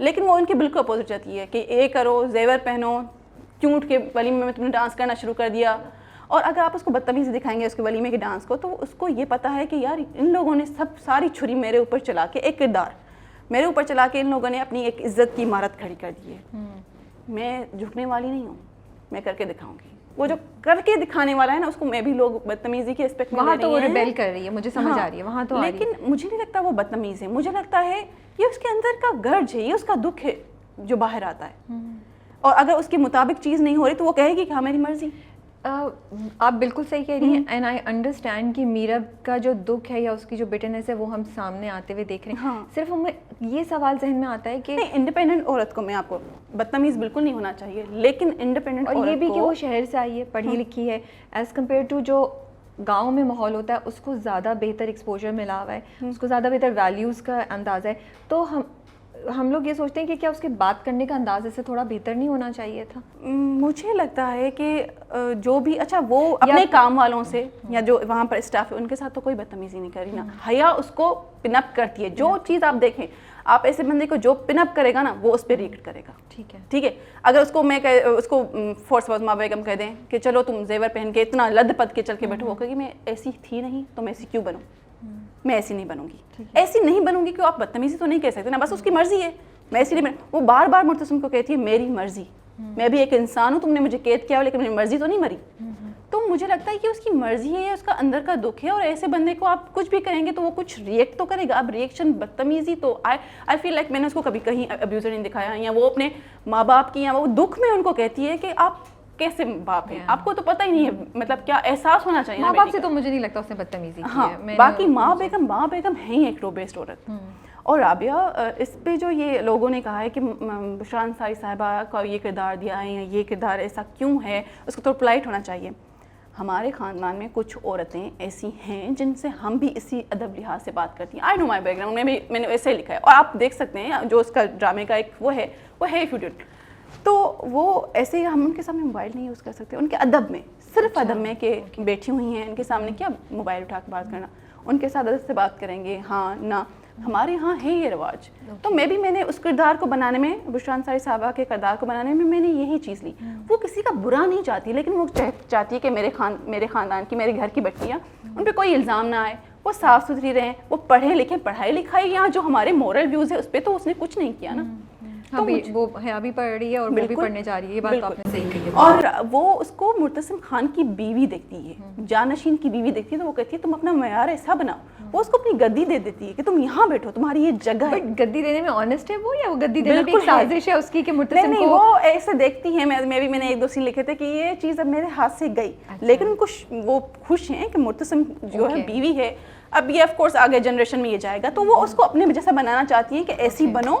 لیکن وہ ان کے بالکل اپوزٹ رہتی ہے کہ یہ کرو، زیور پہنو، کیونٹ کے ولیمے میں تم نے ڈانس کرنا شروع کر دیا. اور اگر آپ اس کو بدتمیزی دکھائیں گے اس کے ولیمے کے ڈانس کو، تو اس کو یہ پتہ ہے کہ یار ان لوگوں نے ساری چھری میرے اوپر چلا کے، ایک کردار میرے اوپر چلا کے ان لوگوں نے اپنی ایک عزت کی عمارت کھڑی کر دی ہے. میں جھکنے والی نہیں ہوں، میں کر کے دکھاؤں گی. وہ جو کر کے دکھانے والا ہے نا، اس کو میں بھی لوگ بدتمیزی کے اسپیکٹ میں وہاں تو وہ ریبیل کر رہی ہے، مجھے سمجھ آ رہی ہے وہاں تو. لیکن مجھے نہیں لگتا وہ بدتمیز ہے، مجھے لگتا ہے یہ اس کے اندر کا گرج ہے، یہ اس کا دکھ ہے جو باہر آتا ہے. اور اگر اس کے مطابق چیز نہیں ہو رہی تو وہ کہے گی کہ ہاں میری مرضی. آپ بالکل صحیح کہہ رہی ہیں. اینڈ آئی انڈرسٹینڈ کہ میرب کا جو دکھ ہے یا اس کی جو بٹرنس ہے وہ ہم سامنے آتے ہوئے دیکھ رہے ہیں. صرف ہمیں یہ سوال ذہن میں آتا ہے کہ انڈیپینڈنٹ عورت کو، میں آپ کو بدتمیز بالکل نہیں ہونا چاہیے، لیکن انڈیپینڈنٹ اور یہ بھی کہ وہ شہر سے آئی ہے، پڑھی لکھی ہے، ایز کمپیئر ٹو جو گاؤں میں ماحول ہوتا ہے اس کو زیادہ بہتر ایکسپوجر ملا ہوا ہے، اس کو زیادہ بہتر ویلیوز کا اندازہ ہے. تو ہم لوگ یہ سوچتے ہیں کہ کیا اس کے بات کرنے کا انداز سے تھوڑا بہتر نہیں ہونا چاہیے تھا؟ مجھے لگتا ہے کہ جو بھی اچھا وہ اپنے کام والوں سے یا جو وہاں پر اسٹاف ہے ان کے ساتھ تو کوئی بدتمیزی نہیں کر رہی نا. حیا اس کو پن اپ کرتی ہے. جو چیز آپ دیکھیں، آپ ایسے بندے کو جو پن اپ کرے گا نا وہ اس پہ ریئیکٹ کرے گا. ٹھیک ہے. اگر اس کو میں اس کو فورس ماں بیگم کہہ دیں کہ چلو تم زیور پہن کے اتنا لد پد کے چل کے بیٹھو، کہ میں ایسی تھی نہیں تو میں ایسی کیوں بنوں، میں ایسی نہیں بنوں گی، ایسی نہیں بنوں گی. کہ آپ بدتمیزی تو نہیں کہہ سکتے نا، بس اس کی مرضی ہے، میں ایسی نہیں. وہ بار بار مرتسم کو کہتی ہے میری مرضی، میں بھی ایک انسان ہوں، تم نے مجھے قید کیا ہو لیکن میری مرضی تو نہیں مری. تو مجھے لگتا ہے کہ اس کی مرضی ہے، اس کا اندر کا دکھ ہے. اور ایسے بندے کو آپ کچھ بھی کہیں گے تو وہ کچھ ریئیکٹ تو کرے گا. اب ریئیکشن بدتمیزی تو آئی فیل لائک میں نے اس کو کبھی کہیں ابیوزر نہیں دکھایا، یا وہ اپنے ماں باپ کی یا وہ دکھ میں ان کو کہتی ہے کہ آپ کیسے باپ ہیں، آپ کو تو پتہ ہی نہیں ہے، مطلب کیا احساس ہونا چاہیے. ماں باپ سے تو مجھے نہیں لگتا اس نے بدتمیزی کی ہے. باقی ماں بیگم ہیں ہی ایک رو بیسڈ عورت. اور رابعہ اس پہ جو یہ لوگوں نے کہا ہے کہ بشرا انصاری صاحبہ کا یہ کردار دیا ہے یا یہ کردار ایسا کیوں ہے، اس کو تو پولائٹ ہونا چاہیے. ہمارے خاندان میں کچھ عورتیں ایسی ہیں جن سے ہم بھی اسی ادب لحاظ سے بات کرتی ہیں. آئی نو مائی بیک گراؤنڈ میں نے ایسے لکھا ہے، اور آپ دیکھ سکتے ہیں جو اس کا ڈرامے کا ایک وہ ہے اف یو ڈڈ، تو وہ ایسے ہم ان کے سامنے موبائل نہیں یوز کر سکتے. ان کے ادب میں، صرف ادب میں کہ بیٹھی ہوئی ہیں ان کے سامنے کیا موبائل اٹھا کے بات کرنا، ان کے ساتھ ادب سے بات کریں گے. ہاں نہ، ہمارے ہاں ہے یہ رواج. تو میں نے اس کردار کو بنانے میں، بشرا انصاری صاحبہ کے کردار کو بنانے میں نے یہی چیز لی. وہ کسی کا برا نہیں چاہتی، لیکن وہ چاہتی ہے کہ میرے خاندان کی، میرے گھر کی بچیاں، ان پہ کوئی الزام نہ آئے، وہ صاف ستھری رہیں، وہ پڑھیں لکھیں. پڑھائی لکھائی یا جو ہمارے مورل ویوز ہے اس پہ تو اس نے کچھ نہیں کیا نا. وہ ابھی پڑھ رہی ہے اور وہ بھی پڑھنے جا رہی ہے، یہ بات آپ نے صحیح کہی ہے. اور وہ اس کو مرتسم خان کی بیوی دیکھتی ہے، جانشین کی بیوی دیکھتی ہے، تو وہ کہتی ہے تم اپنا معیار ایسا بناؤ. وہ اس کو اپنی گدی دے دیتی ہے کہ تم یہاں بیٹھو، تمہاری یہ جگہ ہے. گدی دینے میں آنےسٹ ہے وہ، یا وہ گدی دینے میں ایک سازش ہے اس کی کہ مرتسم کو؟ وہ ایسے دیکھتی ہے. میں نے ایک دو سین لکھے تھے کہ یہ چیز اب میرے ہاتھ سے گئی، لیکن ان کو وہ خوش ہیں کہ مرتسم جو ہے بیوی ہے. اب یہ آف کورس آگے جنریشن میں یہ جائے گا، تو وہ اس کو اپنے جیسا بنانا چاہتی ہیں کہ ایسی بنو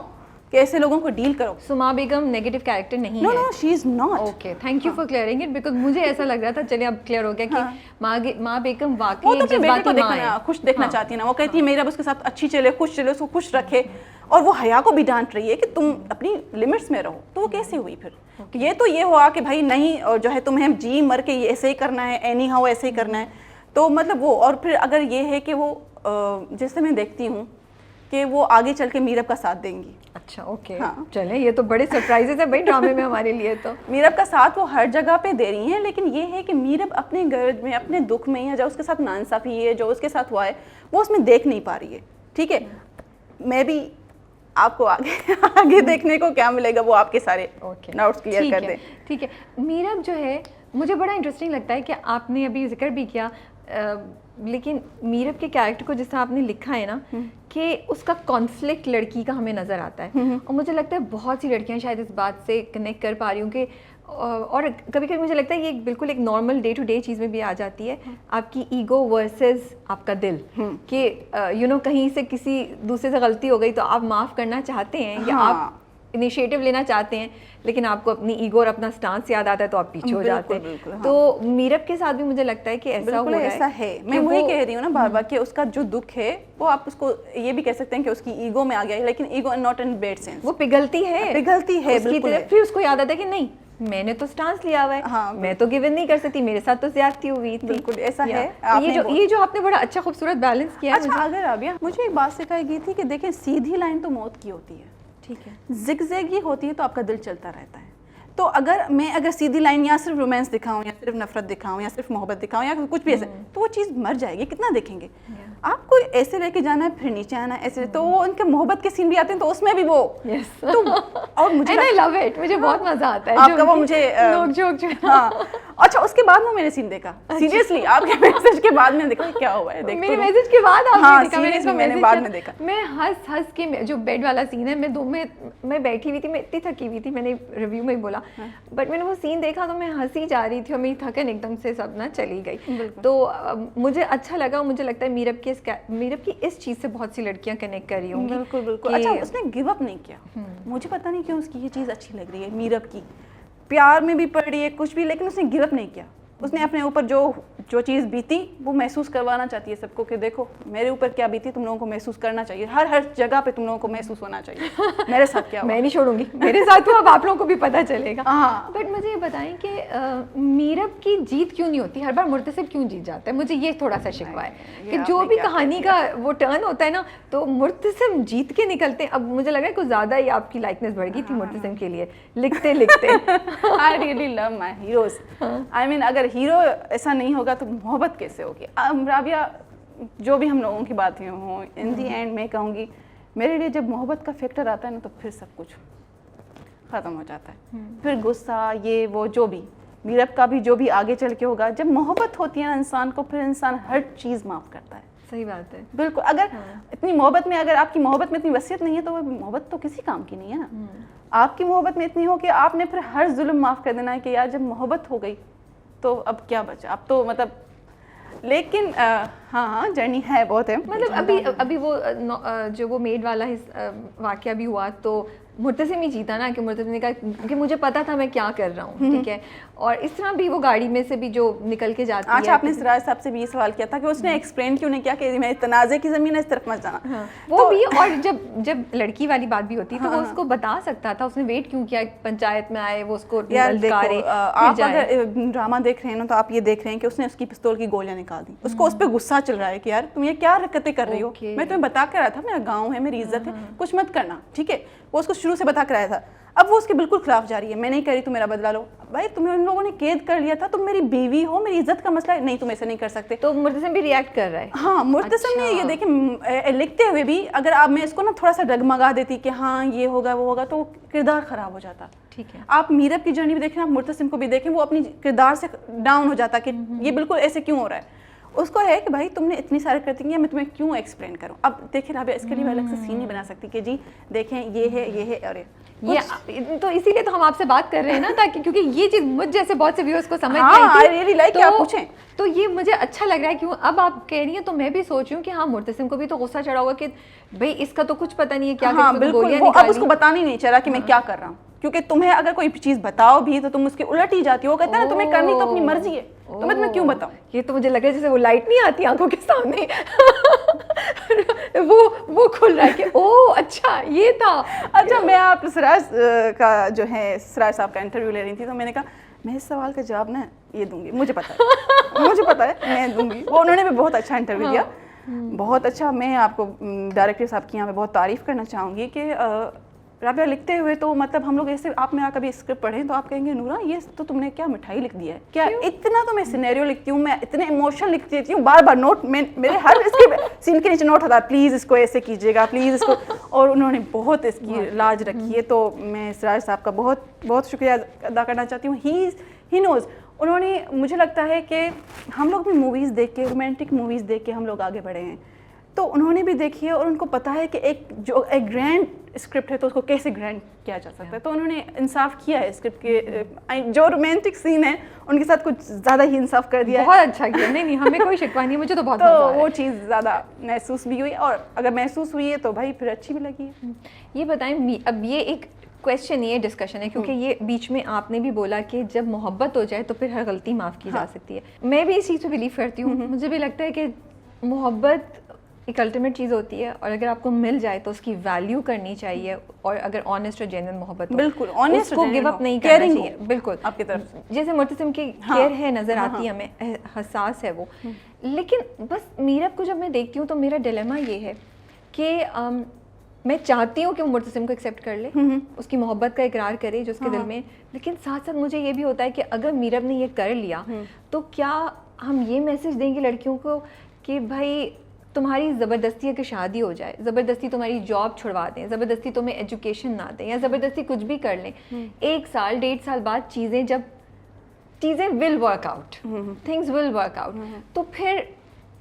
کہ ایسے لوگوں کو ڈیل کرو. سما بیگم نیگیٹو کیریکٹر نہیں ہے. No she is not. Okay, thank you for clearing it, because مجھے ایسا لگ رہا تھا. چلیے اب کلیئر ہو گیا کہ ماں بیگم واقعی ایک جذباتی ماں ہے، خوش دیکھنا چاہتی ہے نا. وہ کہتی ہے میرا اس کے ساتھ اچھی چلے، خوش چلے، اس کو خوش رکھے. اور وہ حیا کو بھی ڈانٹ رہی ہے کہ تم اپنی لمٹس میں رہو. تو وہ کیسے ہوئی پھر؟ یہ تو یہ ہوا کہ بھائی نہیں، اور جو ہے تمہیں جی مر کے ایسے ہی کرنا ہے، اینی ہاؤ ایسے ہی کرنا ہے. تو مطلب وہ، اور پھر اگر یہ ہے کہ وہ جیسے میں دیکھتی ہوں کہ وہ آگے چل کے میرب کا ساتھ دیں گی. اچھا اوکے، چلیں یہ تو بڑے سرپرائزز ہیں بھائی ڈرامے میں ہمارے لیے. تو میرب کا ساتھ وہ ہر جگہ پہ دے رہی ہیں، لیکن یہ ہے کہ میرب اپنے گرج میں، اپنے دکھ میں، یا جو اس کے ساتھ ناانصافی ہے، جو اس کے ساتھ ہوا ہے، وہ اس میں دیکھ نہیں پا رہی ہے. ٹھیک ہے، میں بھی آپ کو آگے دیکھنے کو کیا ملے گا وہ آپ کے سارے ڈاؤٹس کلیئر کر دیں. ٹھیک ہے. میرب جو ہے مجھے بڑا انٹرسٹنگ لگتا ہے کہ آپ نے ابھی ذکر بھی کیا، لیکن میرب کے کیریکٹر کو جس طرح آپ نے لکھا ہے نا کہ اس کا کانفلکٹ لڑکی کا ہمیں نظر آتا ہے. اور مجھے لگتا ہے بہت سی لڑکیاں شاید اس بات سے کنیکٹ کر پا رہی ہوں کہ، اور کبھی کبھی مجھے لگتا ہے یہ بالکل ایک نارمل ڈے ٹو ڈے چیز میں بھی آ جاتی ہے، آپ کی ایگو ورسز آپ کا دل. کہ کہیں سے کسی دوسرے سے غلطی ہو گئی تو آپ معاف کرنا چاہتے ہیں یا آپ انیشیٹو لینا چاہتے ہیں، لیکن آپ کو اپنی ایگو اور اپنا سٹانس یاد آتا ہے تو آپ پیچھے ہو جاتے ہیں. تو میرب کے ساتھ بھی مجھے لگتا ہے کہ ایسا ہو رہا ہے. میں وہی کہہ رہی ہوں نا بار بار کہ اس کا جو دکھ ہے وہ آپ اس کو یہ بھی کہہ سکتے ہیں کہ اس کی ایگو میں آ گیا ہے، لیکن ego not in bad sense, وہ پگھلتی ہے بالکل. پھر اس کو یاد آتا ہے کہ نہیں، میں نے تو سٹانس لیا ہوا ہے، میں تو گیون نہیں کر سکتی، میرے ساتھ تو زیادتی ہوئی تھی. بالکل ایسا ہے. یہ جو آپ نے بڑا اچھا خوبصورت بیلنس کیا ہے. اچھا اگر رابعہ مجھے ایک بات سکھائی گئی تھی کہ دیکھیں سیدھی لائن تو موت کی ہوتی ہے. ٹھیک ہے. زگزیگی ہوتی ہے تو آپ کا دل چلتا رہتا ہے. تو اگر سیدھی لائن یا صرف رومانس دکھاؤں یا صرف نفرت دکھاؤں یا صرف محبت دکھاؤں یا کچھ بھی ایسے, تو وہ چیز مر جائے گی. کتنا دیکھیں گے آپ کو ایسے لے کے جانا ہے پھر نیچے آنا ہے ایسے, تو وہ ان کے محبت کے سین بھی آتے ہیں تو اس میں بھی وہ اور مجھے بہت مزہ آتا ہے آپ کا وہ مجھے ہاں. اچھا اس کے بعد وہ میں نے سین دیکھا سیریسلی, آپ کے میسج کے بعد میں نے دیکھا کیا ہوا ہے, میرے میسج کے بعد آپ نے دیکھا, میں نے بعد میں دیکھا. میں ہنس کے جو بیڈ والا سین ہے, میں بیٹھی ہوئی تھی, میں اتنی تھکی ہوئی تھی, میں نے ریویو میں ہی بولا, بٹ میں نے وہ سین دیکھا تو میں ہنسی جا رہی تھی اور میری تھکن ایک دم سے سب نہ چلی گئی. تو مجھے اچھا لگا, مجھے لگتا ہے میرب کی اس چیز سے بہت سی لڑکیاں کنیکٹ کر رہی ہوں گی. بالکل بالکل. اچھا اس نے گیو اپ نہیں کیا, مجھے پتہ نہیں کیوں اس کی یہ چیز اچھی لگ رہی ہے میرب کی, پیار میں بھی پڑ رہی ہے کچھ بھی, لیکن اس نے گیو اپ نہیں کیا. اس نے اپنے اوپر جو چیز بیتی وہ محسوس کروانا چاہتی ہے سب کو کہ دیکھو میرے اوپر کیا بیتی, تم لوگوں کو محسوس کرنا چاہیے, ہر جگہ پہ تم لوگوں کو محسوس ہونا چاہیے میرے ساتھ کیا ہوا. میں نہیں چھوڑوں گی, میرے ساتھ تو اب آپ لوگوں کو بھی پتہ چلے گا. بٹ مجھے یہ بتائیں کہ میرب کی جیت کیوں نہیں ہوتی, ہر بار مرتسم کیوں جیت جاتا ہے؟ مجھے یہ تھوڑا سا شکوہ ہے کہ جو بھی کہانی کا وہ ٹرن ہوتا ہے نا تو مرتسم جیت کے نکلتے ہیں. اب مجھے لگ رہا ہے کچھ زیادہ ہی آپ کی لائکنیس بڑھ گئی تھی مرتسم کے لیے لکھتے لکھتے. I really love my heroes. I mean اگر ہیرو ایسا نہیں ہوگا تو محبت کیسے ہوگی؟ رابعہ جو بھی ہم لوگوں کی باتیں ہوں, ان دی اینڈ میں کہوں گی میرے لیے جب محبت کا فیکٹر آتا ہے نا تو پھر سب کچھ ختم ہو جاتا ہے. پھر غصہ یہ وہ جو بھی میرب کا بھی جو بھی آگے چل کے ہوگا, جب محبت ہوتی ہے نا انسان کو پھر انسان ہر چیز معاف کرتا ہے. صحیح بات ہے بالکل. اگر اتنی محبت میں, اگر آپ کی محبت میں اتنی وصیت نہیں ہے تو وہ محبت تو کسی کام کی نہیں ہے نا. آپ کی محبت میں اتنی ہو کہ آپ نے پھر ہر ظلم معاف کر دینا ہے کہ یار جب محبت ہو گئی تو اب کیا بچا, اب تو مطلب. لیکن ہاں جرنی ہے بہت ہے. مطلب ابھی وہ جو وہ میڈ والا واقعہ بھی ہوا تو مرتسم ہی جیتا نا, کہ مرتسم نے کہا کہ مجھے پتا تھا میں کیا کر رہا ہوں, ٹھیک ہے. اور اس طرح بھی وہ گاڑی میں سے بھی جو نکل کے جاتی ہے. اچھا آپ نے سراج صاحب سے بھی یہ سوال کیا تھا کہ اس نے ایکسپلین کیوں نہیں کیا کہ میں تنازع کی زمین ہے اس طرف مت جانا, وہ بھی. اور جب لڑکی والی بات بھی ہوتی تو وہ اس کو بتا سکتا تھا, اس نے ویٹ کیوں کیا پنچایت میں آئے وہ اس کو للکارے. آپ اگر ڈرامہ دیکھ رہے ہیں نا تو آپ یہ دیکھ رہے ہیں کہ اس نے اس کی پستول کی گولیاں نکال دی, اس کو اس پہ غصہ چل رہا ہے کہ یار تم یہ کیا حرکتیں کر رہی ہو, میں تمہیں بتا کر آیا تھا میرا گاؤں ہے میری عزت ہے کچھ مت کرنا, ٹھیک ہے. وہ اس کو شروع سے بتا کر آیا تھا, اب وہ اس کے بالکل خلاف جا رہی ہے, میں نہیں کر رہی تم میرا بدلہ لو. بھائی تمہیں ان لوگوں نے قید کر لیا تھا, تم میری بیوی ہو, میری عزت کا مسئلہ ہے, نہیں تم ایسے نہیں کر سکتے. تو مرتسم بھی ریئیکٹ کر رہا ہے. ہاں مرتسم نے یہ دیکھیں لکھتے ہوئے بھی اگر آپ میں اس کو نا تھوڑا سا ڈگمگا دیتی کہ ہاں یہ ہوگا وہ ہوگا تو کردار خراب ہو جاتا. ٹھیک ہے. آپ میرب کی جرنی بھی دیکھیں, آپ مرتسم کو بھی دیکھیں, وہ اپنی کردار سے ڈاؤن ہو جاتا کہ یہ بالکل ایسے کیوں ہو رہا ہے. اس کو ہے کہ بھائی تم نے اتنی ساری کرتی ہیں, میں تمہیں کیوں ایکسپلین کروں. اب دیکھیں رابعہ اس کے لیے میں الگ سے سین نہیں بنا سکتی کہ جی دیکھیں یہ ہے اور یہ تو اسی لیے تو ہم آپ سے بات کر رہے ہیں نا, تاکہ کیونکہ یہ چیز مجھ جیسے بہت سے ویورز کو سمجھ آئی تھی تو یہ مجھے اچھا لگ رہا ہے. کیوں اب آپ کہہ رہی ہیں تو میں بھی سوچ رہی ہوں کہ ہاں مرتسم کو بھی تو غصہ چڑھا ہوگا کہ بھائی اس کا تو کچھ پتہ نہیں ہے کیا گولیاں نکالی. اب اس کو بتانا ہی نہیں چلا کہ میں کیا کر رہا ہوں, کیونکہ تمہیں اگر کوئی چیز بتاؤ بھی تو تم اس کے الٹ ہی جاتی ہو. کہتا ہے نا تمہیں کرنی تو اپنی مرضی ہے, تمہیں میں کیوں بتاؤں. یہ تو مجھے لگ رہا ہے جیسے وہ لائٹ نہیں آتی آنکھوں کے سامنے وہ کھل رہا ہے کہ او اچھا یہ تھا. اچھا میں آپ سراج کا جو ہے سراج صاحب کا انٹرویو لے رہی تھی تو میں نے کہا میں اس سوال کا جواب نا یہ دوں گی, مجھے پتا ہے میں دوں گی. وہ انہوں نے بھی بہت اچھا انٹرویو دیا, بہت اچھا. میں آپ کو ڈائریکٹر صاحب کی یہاں پہ بہت تعریف کرنا چاہوں گی کہ رابعہ لکھتے ہوئے تو مطلب ہم لوگ ایسے, آپ میرا کبھی اسکرپٹ پڑھیں تو آپ کہیں گے نورا یہ تو تم نے کیا مٹھائی لکھ دیا ہے, کیا اتنا تو میں سینیریو لکھتی ہوں, میں اتنے ایموشنل لکھ دیتی ہوں, بار بار نوٹ میرے ہر اس کے سین کے نیچے نوٹ ہوتا ہے پلیز اس کو ایسے کیجیے گا پلیز اس کو, اور انہوں نے بہت اس کی لاج رکھی ہے. تو میں سراج صاحب کا بہت بہت شکریہ ادا کرنا چاہتی ہوں. ہی نوز, انہوں نے, مجھے لگتا ہے کہ ہم لوگ بھی موویز دیکھ کے, رومانٹک موویز دیکھ کے ہم لوگ آگے بڑھے ہیں, تو انہوں نے بھی دیکھی ہے اور ان کو پتہ ہے کہ ایک گرینڈ اسکرپٹ ہے تو اس کو کیسے گرینڈ کیا جا سکتا ہے. تو انہوں نے انصاف کیا ہے اسکرپٹ کے, جو رومانٹک سین ہے ان کے ساتھ کچھ زیادہ ہی انصاف کر دیا ہے. بہت اچھا کیا. نہیں ہمیں کوئی شکوہ نہیں, مجھے تو بہت مزہ آیا. تو وہ چیز زیادہ محسوس بھی ہوئی, اور اگر محسوس ہوئی ہے تو بھائی پھر اچھی بھی لگی ہے. یہ بتائیں, اب یہ ایک کویشچن یہ ڈسکشن ہے کیونکہ یہ بیچ میں آپ نے بھی بولا کہ جب محبت ہو جائے تو پھر ہر غلطی معاف کی جا سکتی ہے. میں بھی اس چیز پہ بلیو کرتی ہوں. مجھے بھی لگتا ہے کہ محبت ایک الٹیمیٹ چیز ہوتی ہے, اور اگر آپ کو مل جائے تو اس کی ویلیو کرنی چاہیے, اور اگر آنیسٹ اور جینوئن محبت ہو بالکل اس کو گیو اپ نہیں کرنا چاہیے. بالکل آپ کی طرف جیسے مرتسم کی کیئر ہے, نظر آتی ہے ہمیں, حساس ہے وہ. لیکن بس میرب کو جب میں دیکھتی ہوں تو میرا ڈیلیما یہ ہے کہ میں چاہتی ہوں کہ وہ مرتسم کو ایکسیپٹ کر لے, اس کی محبت کا اقرار کرے جو اس کے دل میں, لیکن ساتھ ساتھ مجھے یہ بھی ہوتا ہے کہ اگر میرب نے یہ کر لیا تو کیا ہم یہ میسج دیں گے لڑکیوں کو کہ بھائی تمہاری زبردستی ہے کہ شادی ہو جائے, زبردستی تمہاری جاب چھڑوا دیں, زبردستی تمہیں ایجوکیشن نہ دیں, یا زبردستی کچھ بھی کر لیں, 1 سال 1.5 سال بعد چیزیں will work out, things will work out, تو پھر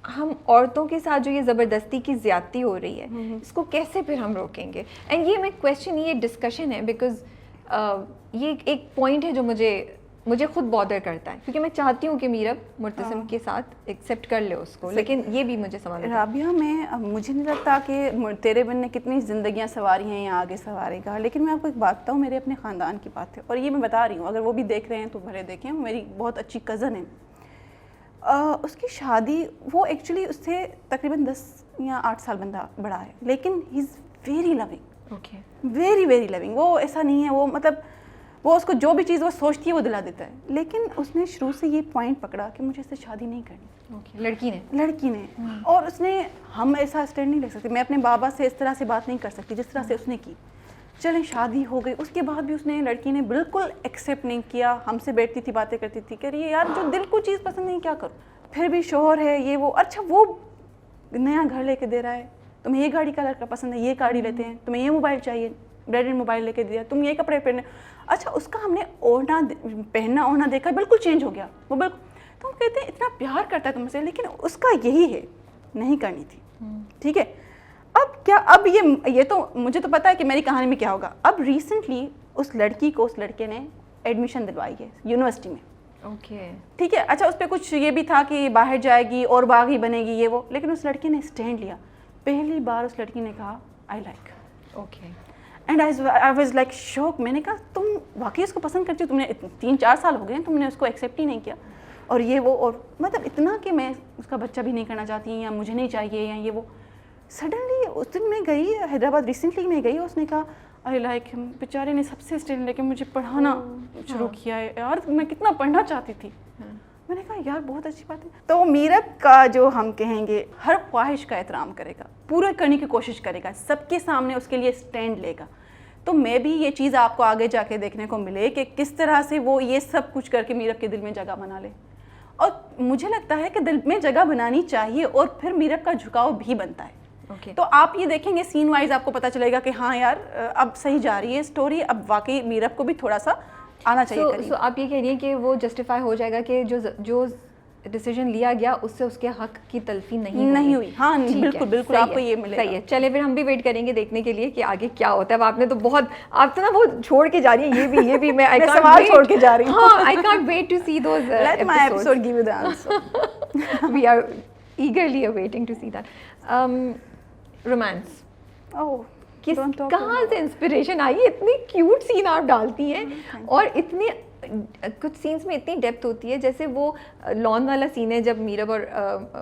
ہم عورتوں کے ساتھ جو یہ زبردستی کی زیادتی ہو رہی ہے اس کو کیسے پھر ہم روکیں گے؟ اینڈ یہ میں کویسچن, یہ ڈسکشن ہے بیکاز یہ ایک پوائنٹ ہے جو مجھے خود بادر کرتا ہے, کیونکہ میں چاہتی ہوں کہ میرب مرتسم کے ساتھ ایکسیپٹ کر لے اس کو, لیکن یہ بھی مجھے سوال ہے. رابعہ مجھے نہیں لگتا کہ تیرے بن نے کتنی زندگیاں سنواری ہیں یا آگے سنوارے گا, لیکن میں آپ کو ایک بات بتاؤں, میرے اپنے خاندان کی بات ہے اور یہ میں بتا رہی ہوں, اگر وہ بھی دیکھ رہے ہیں تو بھلے دیکھیں. میری بہت اچھی کزن ہے, اس کی شادی, وہ ایکچولی اس سے تقریباً 10 یا 8 سال بڑا ہے, لیکن he is very long, very very long. وہ ایسا نہیں ہے, وہ مطلب وہ اس کو جو بھی چیز وہ سوچتی ہے وہ دلا دیتا ہے, لیکن اس نے شروع سے یہ پوائنٹ پکڑا کہ مجھے اس سے شادی نہیں کرنی. لڑکی نے اور اس نے, ہم ایسا اسٹینڈ نہیں لے سکتے, میں اپنے بابا سے اس طرح سے بات نہیں کر سکتی جس طرح سے اس نے کی. چلیں شادی ہو گئی, اس کے بعد بھی اس نے, لڑکی نے بالکل ایکسیپٹ نہیں کیا. ہم سے بیٹھتی تھی, باتیں کرتی تھی, کہہ رہی ہے یار جو دل کو چیز پسند نہیں کیا کروں. پھر بھی شوہر ہے یہ وہ, اچھا وہ نیا گھر لے کے دے رہا ہے, تمہیں یہ گاڑی کا لڑکا پسند ہے, یہ گاڑی لیتے ہیں, تمہیں یہ موبائل چاہیے, برانڈڈ موبائل لے کے دیا, تم یہ کپڑے پہنے. اچھا اس کا ہم نے پہننا اوڑھنا دیکھا بالکل چینج ہو گیا, وہ بالکل, تو ہم کہتے ہیں اتنا پیار کرتا ہے تم سے, لیکن اس کا یہی ہے نہیں کرنی تھی. ٹھیک ہے, اب یہ تو مجھے تو پتا ہے کہ میری کہانی میں کیا ہوگا. اب ریسنٹلی اس لڑکی کو اس لڑکے نے ایڈمیشن دلوائی ہے یونیورسٹی میں. ٹھیک ہے, اچھا اس پہ کچھ یہ بھی تھا کہ باہر جائے گی اور باغی بنے گی یہ وہ, لیکن اس لڑکی نے اسٹینڈ لیا. پہلی بار اس لڑکی نے کہا I like. And I was like shock. میں نے کہا تم واقعی اس کو پسند کرتی ہو, تم نے 3-4 سال ہو گئے ہیں, تم نے اس کو ایکسیپٹ ہی نہیں کیا, اور یہ وہ, اور مطلب اتنا کہ میں اس کا بچہ بھی نہیں کرنا چاہتی یا مجھے نہیں چاہیے یا یہ وہ. سڈنلی اس دن میں گئی حیدرآباد, ریسنٹلی میں گئی, اس نے کہا آئی لائک ہم. بیچارے نے سب سے اسٹینڈ لے کے مجھے پڑھانا شروع کیا ہے. یار میں کتنا پڑھنا چاہتی تھی. میں نے کہا یار بہت اچھی بات ہے. تو میرب کا جو ہم کہیں گے, ہر خواہش کا احترام کرے گا, پورا کرنے کی کوشش کرے گا, سب کے سامنے اس کے لیے اسٹینڈ لے گا. تو میں بھی یہ چیز آپ کو آگے جا کے دیکھنے کو ملے کہ کس طرح سے وہ یہ سب کچھ کر کے میرب کے دل میں جگہ بنا لے. اور مجھے لگتا ہے کہ دل میں جگہ بنانی چاہیے, اور پھر میرب کا جھکاؤ بھی بنتا ہے. تو آپ یہ دیکھیں گے سین وائز, آپ کو پتہ چلے گا کہ ہاں یار اب صحیح جا رہی ہے اسٹوری, اب واقعی میرب کو بھی تھوڑا سا آنا چاہیے. سو آپ یہ کہہ رہی ہیں کہ وہ جسٹیفائی ہو جائے گا کہ جو ڈیسیژن لیا گیا اس سے اس کے حق کی تلفی نہیں ہوئی. ہاں بالکل بالکل, آپ کو یہ ملے گا. صحیح ہے, چلے پھر ہم بھی ویٹ کریں گے دیکھنے کے لیے کہ آگے کیا ہوتا ہے. آپ نے تو بہت, آپ تو نا وہ چھوڑ کے جا رہی ہیں, یہ بھی میں سوال چھوڑ کے جا رہی ہوں. ہاں, I can't wait to see those Let my episode give you the answer. We are eagerly awaiting to see that. Romance, کہاں سے انسپریشن آئی؟ اتنی کیوٹ سین آپ ڈالتی ہیں, اور اتنے کچھ سینس میں اتنی ڈیپتھ ہوتی ہے, جیسے وہ لان والا سین ہے جب میرب اور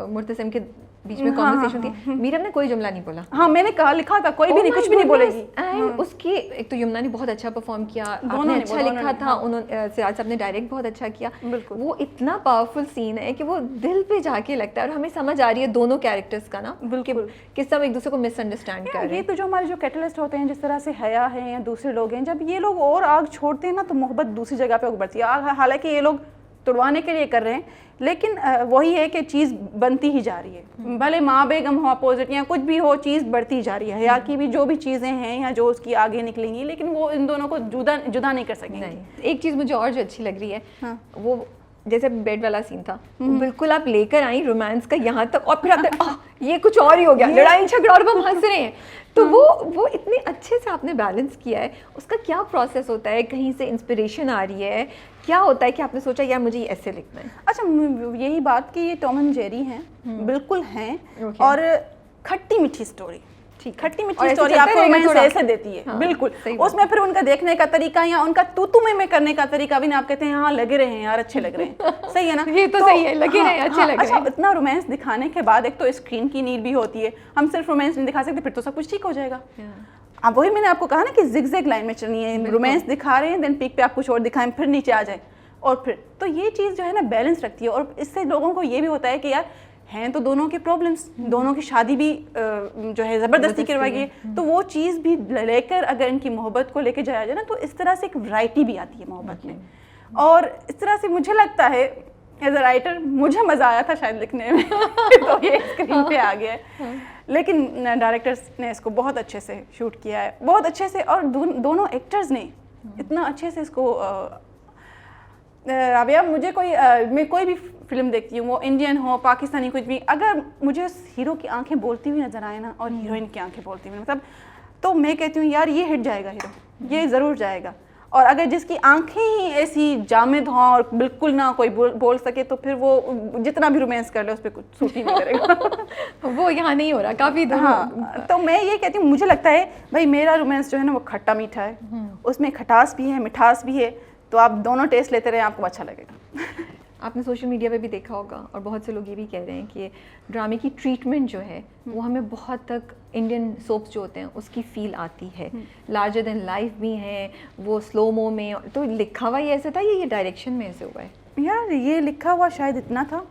مرتسم کے بیچ میں کانورسیشن تھی, میرب نے کوئی جملہ نہیں بولا. ہاں میں نے کہا, لکھا تھا کوئی بھی نہیں, کچھ بھی نہیں بولے گی. اینڈ اس کی ایک تو یمنا نے بہت اچھا پرفارم کیا, آپ نے اچھا لکھا تھا, سراج صاحب نے ڈائریکٹ بہت اچھا کیا. وہ اتنا پاورفل سین ہے کہ وہ دل پہ جا کے لگتا ہے, اور ہمیں سمجھ آ رہی ہے دونوں کیریکٹرز کا نا, بالکل کہ سب ایک دوسرے کو مس انڈرسٹینڈ کر رہے ہیں. یہ تو جو ہمارے جو کیٹلسٹ ہوتے ہیں, جس طرح سے حیا ہے یا دوسرے لوگ ہیں, جب یہ لوگ اور آگ چھوڑتے ہیں نا تو محبت دوسری جگہ پہ بڑھتی ہے. حالانکہ یہ لوگ توڑوانے کے لیے کر رہے ہیں, لیکن وہی ہے کہ چیز بنتی ہی جا رہی ہے. بھلے ماں بیگم ہو اپوزٹ یا کچھ بھی ہو, چیز بڑھتی جا رہی ہے. حیا کی بھی جو بھی چیزیں ہیں یا جو اس کی آگے نکلیں گی, لیکن وہ ان دونوں کو جدا نہیں کر سکیں گے. ایک چیز مجھے اور جو اچھی لگ رہی ہے, وہ جیسے بیڈ والا سین تھا, بالکل آپ لے کر آئیں رومانس کا یہاں تک, اور پھر آپ یہ کچھ اور ہی ہو گیا, لڑائی جھگڑا, اور وہ ہنس رہے ہیں. تو وہ اتنے اچھے سے آپ نے بیلنس کیا ہے. اس کا کیا پروسیس ہوتا ہے؟ کہیں سے انسپریشن آ رہی ہے, کیا ہوتا ہے کہ آپ نے سوچا یار مجھے یہ ایسے لکھنا ہے؟ اچھا یہی بات کہ یہ ٹام اینڈ جیری ہیں, بالکل ہیں, اور کھٹی میٹھی اسٹوری, کھٹی میٹھی اسٹوری آپ کو رومانس ایسے دیتی ہے. بالکل, اس میں پھر ان کا دیکھنے کا طریقہ یا ان کا تو میں کرنے کا طریقہ بھی نا, آپ کہتے ہیں ہاں لگے رہے ہیں یار, اچھے لگ رہے ہیں. صحیح ہے نا, یہ تو صحیح ہے, لگے رہے ہیں, اچھے لگ رہے ہیں. اچھا اتنا رومانس دکھانے کے بعد ایک تو اسکرین کی نیڈ بھی ہوتی ہے, ہم صرف رومانس نہیں دکھا سکتے, پھر تو سب کچھ ٹھیک ہو جائے گا. اب وہی میں نے آپ کو کہا نا کہ زگ زگ لائن میں چلنی ہے, رومانس دکھا رہے ہیں, دین پیک پہ آپ کچھ اور دکھائیں, پھر نیچے آ جائیں, اور پھر تو یہ چیز جو ہے نا بیلنس رکھتی ہے. اور اس سے لوگوں کو یہ بھی ہوتا ہے کہ یار ہیں تو دونوں کے پرابلمس, دونوں کی شادی بھی جو ہے زبردستی کروائی گئی, تو وہ چیز بھی لے کر اگر ان کی محبت کو لے کے جایا جائے نا, تو اس طرح سے ایک ورائٹی بھی آتی ہے محبت میں. اور اس طرح سے مجھے لگتا ہے ایز اے رائٹر مجھے مزہ آیا تھا شاید لکھنے میں تو یہ اسکرین پہ آ گیا ہے. لیکن ڈائریکٹرس نے اس کو بہت اچھے سے شوٹ کیا ہے, بہت اچھے سے, اور دونوں ایکٹرز نے اتنا اچھے سے اس کو. رابعہ مجھے میں کوئی بھی فلم دیکھتی ہوں, وہ انڈین ہو پاکستانی کچھ بھی, اگر مجھے اس ہیرو کی آنکھیں بولتی ہوئی نظر آئے نا اور ہیروئن کی آنکھیں بولتی ہوئی, مطلب تو میں کہتی ہوں یار یہ ہٹ جائے گا ہیرو, یہ ضرور جائے گا. اور اگر جس کی آنکھیں ہی ایسی جامد ہوں اور بالکل نہ کوئی بول سکے, تو پھر وہ جتنا بھی رومانس کر لے اس پہ کچھ سوٹ ہی نہیں کرے گا. وہ یہاں نہیں ہو رہا کافی دور. ہاں, تو میں یہ کہتی ہوں, مجھے لگتا ہے بھائی میرا رومانس جو ہے نا وہ کھٹا میٹھا ہے, اس میں کھٹاس بھی ہے مٹھاس بھی ہے, تو آپ دونوں ٹیسٹ لیتے رہیں, آپ کو اچھا لگے گا. آپ نے سوشل میڈیا پہ بھی دیکھا ہوگا, اور بہت سے لوگ یہ بھی کہہ رہے ہیں کہ ڈرامے کی ٹریٹمنٹ جو ہے وہ ہمیں بہت تک انڈین سوپس جو ہوتے ہیں اس کی فیل آتی ہے, لارجر دین لائف بھی ہیں, وہ سلو مو میں. تو لکھا ہوا ہی ایسا تھا یا یہ ڈائریکشن میں ایسے ہوا ہے؟ یار یہ لکھا ہوا شاید اتنا تھا,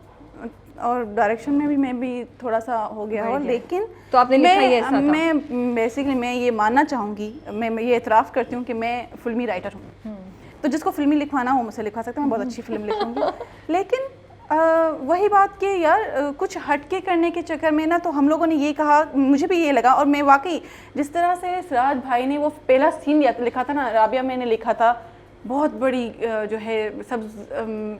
اور ڈائریکشن میں بھی تھوڑا سا ہو گیا ہو, لیکن تو آپ نے لکھا ہی ایسا تھا. میں بیسکلی میں یہ ماننا چاہوں گی, میں یہ اعتراف کرتی ہوں کہ میں فلمی رائٹر ہوں, تو جس کو فلمی لکھوانا وہ مجھ سے لکھوا سکتا ہے, میں بہت اچھی فلم لکھوں گی. لیکن وہی بات کہ یار کچھ ہٹ کے کرنے کے چکر میں نا, تو ہم لوگوں نے یہ کہا, مجھے بھی یہ لگا, اور میں واقعی جس طرح سے سراج بھائی نے وہ پہلا سین لکھا تھا نا, رابعہ میں نے لکھا تھا بہت بڑی جو ہے سبز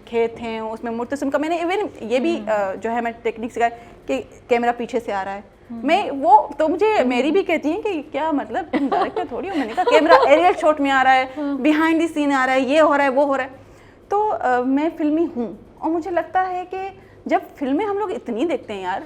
کھیت ہیں, اس میں مرتسم کا میں نے ایون یہ بھی جو ہے میں ٹیکنیک سکھایا کہ کیمرہ پیچھے سے آ رہا ہے. میں وہ تو مجھے میری بھی کہتی ہیں کہ کیا مطلب تم ڈائریکٹر تھوڑی ہو, میں نے کہا کیمرہ ایریل شاٹ میں آ رہا ہے, بیہائنڈ دی سین آ رہا ہے, یہ ہو رہا ہے وہ ہو رہا ہے. تو میں فلمی ہوں, اور مجھے لگتا ہے کہ جب فلمیں ہم لوگ اتنی دیکھتے ہیں یار,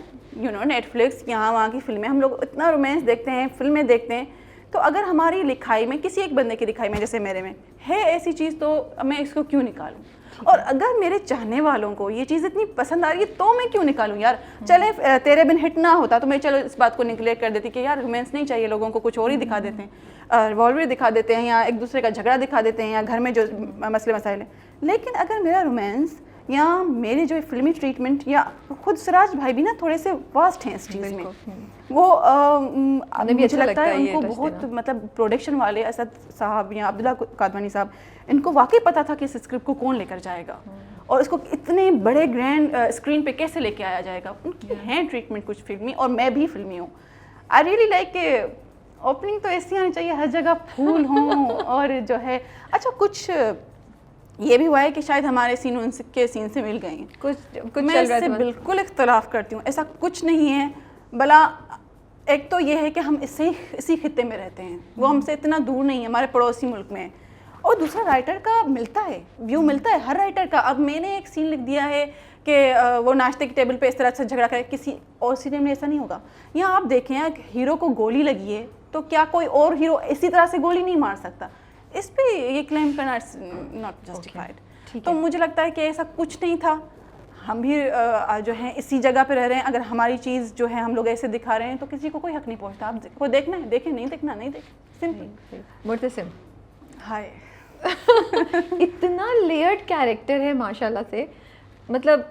نیٹ فلکس یہاں وہاں کی فلمیں ہم لوگ اتنا رومانس دیکھتے ہیں, فلمیں دیکھتے ہیں, تو اگر ہماری لکھائی میں کسی ایک بندے کی لکھائی میں جیسے میرے میں ہے ایسی چیز, تو میں اس کو کیوں نکالوں؟ اور اگر میرے چاہنے والوں کو یہ چیز اتنی پسند آ رہی ہے تو میں کیوں نکالوں یار. چلے تیرے بن ہٹ نہ ہوتا تو میں چلو اس بات کو نگلیکٹ کر دیتی کہ یار رومانس نہیں چاہیے لوگوں کو, کچھ اور ہی دکھا دیتے ہیں, ریوالور دکھا دیتے ہیں, یا ایک دوسرے کا جھگڑا دکھا دیتے ہیں, یا گھر میں جو مسئلے مسائل ہیں. لیکن اگر میرا رومانس یا میری جو فلمی ٹریٹمنٹ, یا خود سراج بھائی بھی نا تھوڑے سے واسٹ ہیں اس چیز میں, وہ مجھے لگتا ہے ان کو بہت مطلب پروڈکشن والے اسد صاحب یا عبداللہ قادوانی صاحب, ان کو واقعی پتا تھا کہ اس اسکرپٹ کو کون لے کر جائے گا, اور اس کو اتنے بڑے گرینڈ اسکرین پہ کیسے لے کے آیا جائے گا. ان کی ہیں ٹریٹمنٹ کچھ فلمی, اور میں بھی فلمی ہوں. آئی ریئلی لائک کہ اوپننگ تو ایسی آنی چاہیے, ہر جگہ پھول ہوں, اور جو ہے اچھا کچھ یہ بھی ہوا ہے کہ شاید ہمارے سین ان کے سین سے مل گئے ہیں, کچھ میں اس سے بالکل اختلاف کرتی ہوں, ایسا کچھ نہیں ہے. بلا ایک تو یہ ہے کہ ہم اسی خطے میں رہتے ہیں, وہ ہم سے اتنا دور نہیں ہے, ہمارے پڑوسی ملک میں, اور دوسرا رائٹر کا ملتا ہے ویو, ملتا ہے ہر رائٹر کا. اب میں نے ایک سین لکھ دیا ہے کہ وہ ناشتے کی ٹیبل پہ اس طرح سے جھگڑا کرے, کسی اور سین میں ایسا نہیں ہوگا. یہاں آپ دیکھیں ہیرو کو گولی لگی ہے, تو کیا کوئی اور ہیرو اسی طرح سے گولی نہیں مار سکتا؟ اس پہ یہ کلیم کرنا ناٹ جسٹیفائڈ. تو مجھے لگتا ہے کہ ایسا کچھ نہیں تھا, ہم بھی جو ہیں اسی جگہ پہ رہ رہے ہیں. اگر ہماری چیز جو ہے ہم لوگ ایسے دکھا رہے ہیں تو کسی کو کوئی حق نہیں پہنچتا. آپ کو دیکھنا ہے دیکھیں, نہیں دیکھنا نہیں دیکھیں, سمپل. مرتسم ہائے اتنا لیئرڈ کیریکٹر ہے ماشاء اللہ سے, مطلب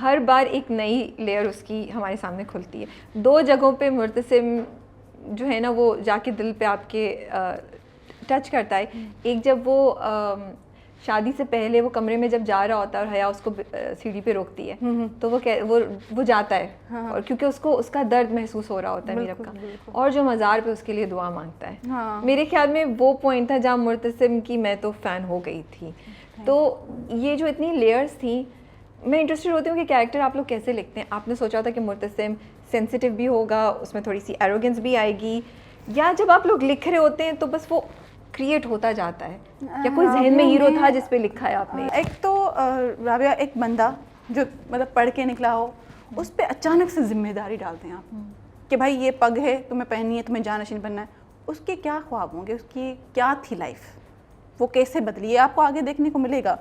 ہر بار ایک نئی لیئر اس کی ہمارے سامنے کھلتی ہے. 2 جگہوں پہ مرتسم جو ہے نا وہ جا کے دل پہ آپ کے ٹچ کرتا ہے. ایک جب وہ شادی سے پہلے وہ کمرے میں جب جا رہا ہوتا ہے اور حیا اس کو سیڑھی پہ روکتی ہے, تو وہ جاتا ہے, اور کیونکہ اس کو اس کا درد محسوس ہو رہا ہوتا ہے میرب کا, اور جو مزار پہ اس کے لیے دعا مانگتا ہے. میرے خیال میں وہ پوائنٹ تھا جہاں مرتسم کی میں تو فین ہو گئی تھی. تو یہ جو اتنی لیئرس تھیں, میں انٹرسٹڈ ہوتی ہوں کہ کیریکٹر آپ لوگ کیسے لکھتے ہیں. آپ نے سوچا تھا کہ مرتسم سینسٹیو بھی ہوگا, اس میں تھوڑی سی ایروگنس بھی آئے گی, یا جب آپ لوگ لکھ رہے ہوتے ہیں تو بس وہ کریٹ ہوتا جاتا ہے, یا کوئی ذہن میں ہیرو تھا جس پہ لکھا ہے آپ نے؟ ایک تو رابعہ ایک بندہ جو مطلب پڑھ کے نکلا ہو, اس پہ اچانک سے ذمہ داری ڈالتے ہیں آپ کہ بھائی یہ پگ ہے, تمہیں پہننی ہے, تمہیں جانشین بننا ہے. اس کے کیا خواب ہوں گے, اس کی کیا تھی لائف, وہ کیسے بدلی ہے, آپ کو آگے دیکھنے کو ملے گا.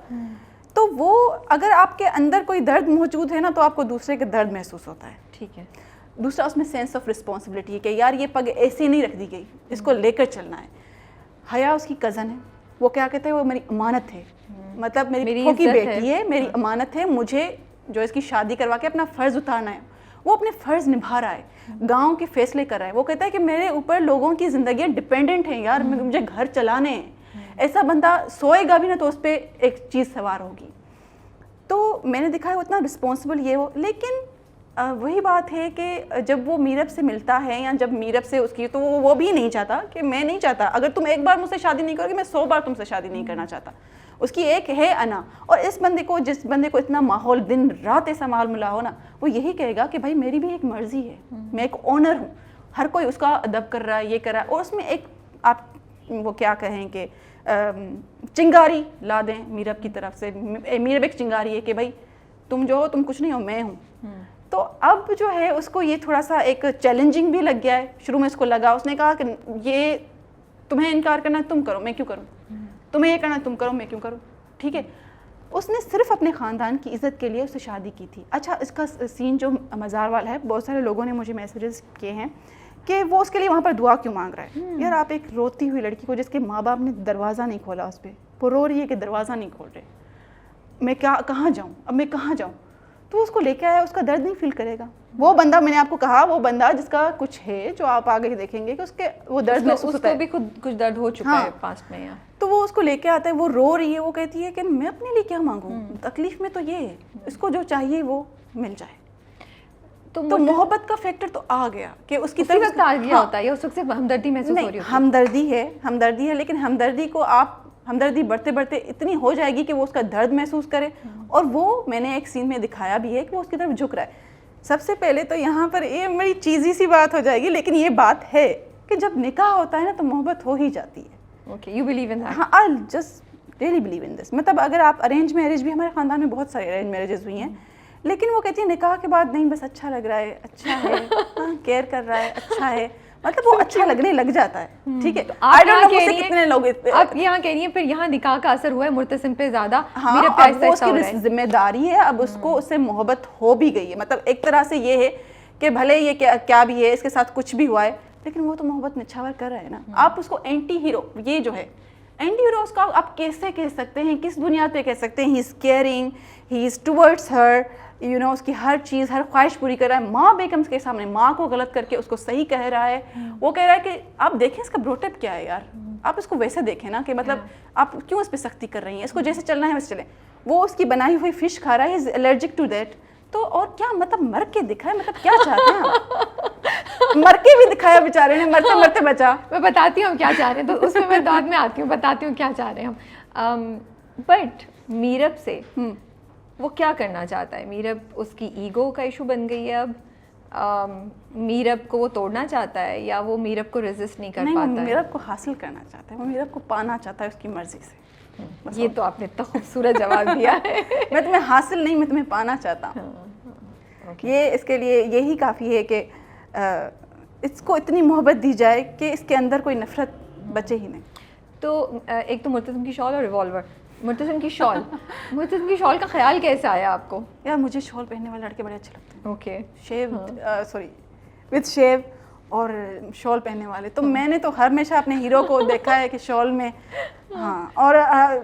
تو وہ اگر آپ کے اندر کوئی درد موجود ہے نا, تو آپ کو دوسرے کے درد محسوس ہوتا ہے. ٹھیک ہے. دوسرا اس میں سینس آف رسپانسبلٹی ہے کہ یار یہ پگ ایسے نہیں رکھ دی گئی, اس کو لے کر چلنا ہے. حیا اس کی کزن ہے, وہ کیا کہتے ہیں, وہ میری امانت ہے, مطلب میری پھوپھی کی بیٹی ہے, میری امانت ہے, مجھے جو اس کی شادی کروا کے اپنا فرض اتارنا ہے. وہ اپنے فرض نبھا رہا ہے, گاؤں کے فیصلے کر رہا ہے. وہ کہتا ہے کہ میرے اوپر لوگوں کی زندگیاں ڈپینڈنٹ ہیں یار, مجھے گھر چلانے ہیں. ایسا بندہ سوئے گا بھی نا تو اس پہ ایک چیز سوار ہوگی. تو میں نے دیکھا ہے وہ اتنا رسپانسبل یہ ہو. لیکن وہی بات ہے کہ جب وہ میرب سے ملتا ہے یا جب میرب سے اس کی, تو وہ بھی نہیں چاہتا کہ میں نہیں چاہتا, اگر تم ایک بار مجھ سے شادی نہیں کرو گے میں 100 بار تم سے شادی نہیں کرنا چاہتا. اس کی ایک ہے انا. اور اس بندے کو, جس بندے کو اتنا ماحول دن رات ایسا ماحول ملا ہو نا, وہ یہی کہے گا کہ بھائی میری بھی ایک مرضی ہے, میں ایک اونر ہوں, ہر کوئی اس کا ادب کر رہا ہے, یہ کر رہا ہے, اور اس میں ایک آپ وہ کیا کہیں کہ چنگاری لا دیں میرب کی طرف سے. میرب ایک چنگاری ہے کہ بھائی تم جو ہو تم کچھ نہیں ہو, میں ہوں. تو اب جو ہے اس کو یہ تھوڑا سا ایک چیلنجنگ بھی لگ گیا ہے. شروع میں اس کو لگا, اس نے کہا کہ یہ تمہیں انکار کرنا ہے تم کرو, میں کیوں کروں, تمہیں یہ کرنا ہے تم کرو, میں کیوں کروں. ٹھیک ہے, اس نے صرف اپنے خاندان کی عزت کے لیے اس سے شادی کی تھی. اچھا, اس کا سین جو مزار والا ہے, بہت سارے لوگوں نے مجھے میسیجز کیے ہیں کہ وہ اس کے لیے وہاں پر دعا کیوں مانگ رہا ہے. یار آپ ایک روتی ہوئی لڑکی کو جس کے ماں باپ نے دروازہ نہیں کھولا اس پہ, وہ رو رہی ہے کہ دروازہ نہیں کھول رہے, میں کہاں جاؤں, اب میں کہاں جاؤں, تو اس کو لے کے آیا, اس کا درد نہیں فیل کرے گا. وہ بندہ, میں نے آپ کو کہا, وہ بندہ جس کا کچھ ہے جو آپ آگے دیکھیں گے کہ اس کے وہ درد محسوس ہوتا ہے, بھی خود کچھ درد ہو چکا ہے پاسٹ میں. تو وہ اس کو لے کے آتا ہے, وہ رو رہی ہے, وہ کہتی ہے کہ میں اپنے لیے کیا مانگوں, تکلیف میں تو یہ ہے, اس کو جو چاہیے وہ مل جائے. تو محبت کا فیکٹر تو آ گیا کہ اس کی طرف آ گیا ہوتا ہے, اس وقت صرف ہمدردی محسوس ہو رہی ہے. ہمدردی ہے, لیکن ہمدردی کو ہمدردی بڑھتے بڑھتے اتنی ہو جائے گی کہ وہ اس کا درد محسوس کرے. اور وہ میں نے ایک سین میں دکھایا بھی ہے کہ وہ اس کی طرف جھک رہا ہے. سب سے پہلے تو یہاں پر یہ بڑی چیزی سی بات ہو جائے گی, لیکن یہ بات ہے کہ جب نکاح ہوتا ہے نا تو محبت ہو ہی جاتی ہے. Okay, you believe in that? ہاں, I just really believe in this. مطلب اگر آپ ارینج میرج بھی, ہمارے خاندان میں بہت سارے ارینج میرجز ہوئی ہیں, لیکن وہ کہتی ہیں نکاح کے بعد نہیں, بس اچھا لگ رہا ہے, اچھا ہے, کیئر کر رہا ہے, اچھا ہے, مطلب وہ اچھا لگنے لگ جاتا ہے. ٹھیک ہے, آپ یہاں کہہ رہی ہیں پھر یہاں نکاح کا اثر ہوا ہے مرتسم پہ زیادہ. ہاں, اب وہ اس کی ذمہ داری ہے, اب اس کو اس سے محبت ہو بھی گئی ہے. مطلب ایک طرح سے یہ ہے کہ بھلے یہ کیا بھی ہے, اس کے ساتھ کچھ بھی ہوا ہے, لیکن وہ تو محبت نچھاور کر رہا ہے نا. آپ اس کو اینٹی ہیرو, یہ جو ہے اینٹی ہیرو, اس کا آپ کیسے کہہ سکتے ہیں, کس بنیاد پہ کہہ سکتے ہیں؟ ہی از کیئرنگ, ہی از ٹورڈس ہر, اس کی ہر چیز, ہر خواہش پوری کر رہا ہے. ماں بیگم کے سامنے ماں کو غلط کر کے اس کو صحیح کہہ رہا ہے. وہ کہہ رہا ہے کہ آپ دیکھیں اس کا بروٹپ کیا ہے یار, آپ اس کو ویسے دیکھیں نا, کہ مطلب آپ کیوں اس پہ سختی کر رہی ہیں, اس کو جیسے چلنا ہے ویسے چلیں. وہ اس کی بنائی ہوئی فش کھا رہا ہے, از الرجک ٹو دیٹ. تو اور کیا مطلب مر کے دکھائے, مطلب کیا چاہتے ہیں, مر کے بھی دکھایا بیچارے نے, مرتے مرتے بچا. میں بتاتی ہوں ہم کیا چاہ رہے ہیں, تو اس میں بعد میں آتی ہوں, بتاتی ہوں کیا چاہ رہے ہیں ہم. بٹ میرب سے وہ کیا کرنا چاہتا ہے؟ میرب, اس کی ایگو کا ایشو بن گئی ہے اب, میرب کو وہ توڑنا چاہتا ہے یا وہ میرب کو ریزسٹ نہیں کر پاتا ہے؟ میرب کو حاصل کرنا چاہتا ہے, وہ میرب کو پانا چاہتا ہے اس کی مرضی سے. یہ تو آپ نے اتنا خوبصورت جواب دیا ہے. میں تمہیں حاصل نہیں, میں تمہیں پانا چاہتا ہوں. یہ اس کے لیے یہی کافی ہے کہ اس کو اتنی محبت دی جائے کہ اس کے اندر کوئی نفرت بچے ہی نہیں. تو ایک تو مرتسم کی شال اور ریوالور. مرتسم کی شال کا خیال کیسے آیا آپ کو؟ یار مجھے شال پہننے والے لڑکے بڑے اچھے لگتے ہیں. Okay, shave, sorry, with shave اور شال پہننے والے. تو میں نے تو ہمیشہ اپنے ہیرو کو دیکھا ہے کہ شال میں. ہاں, اور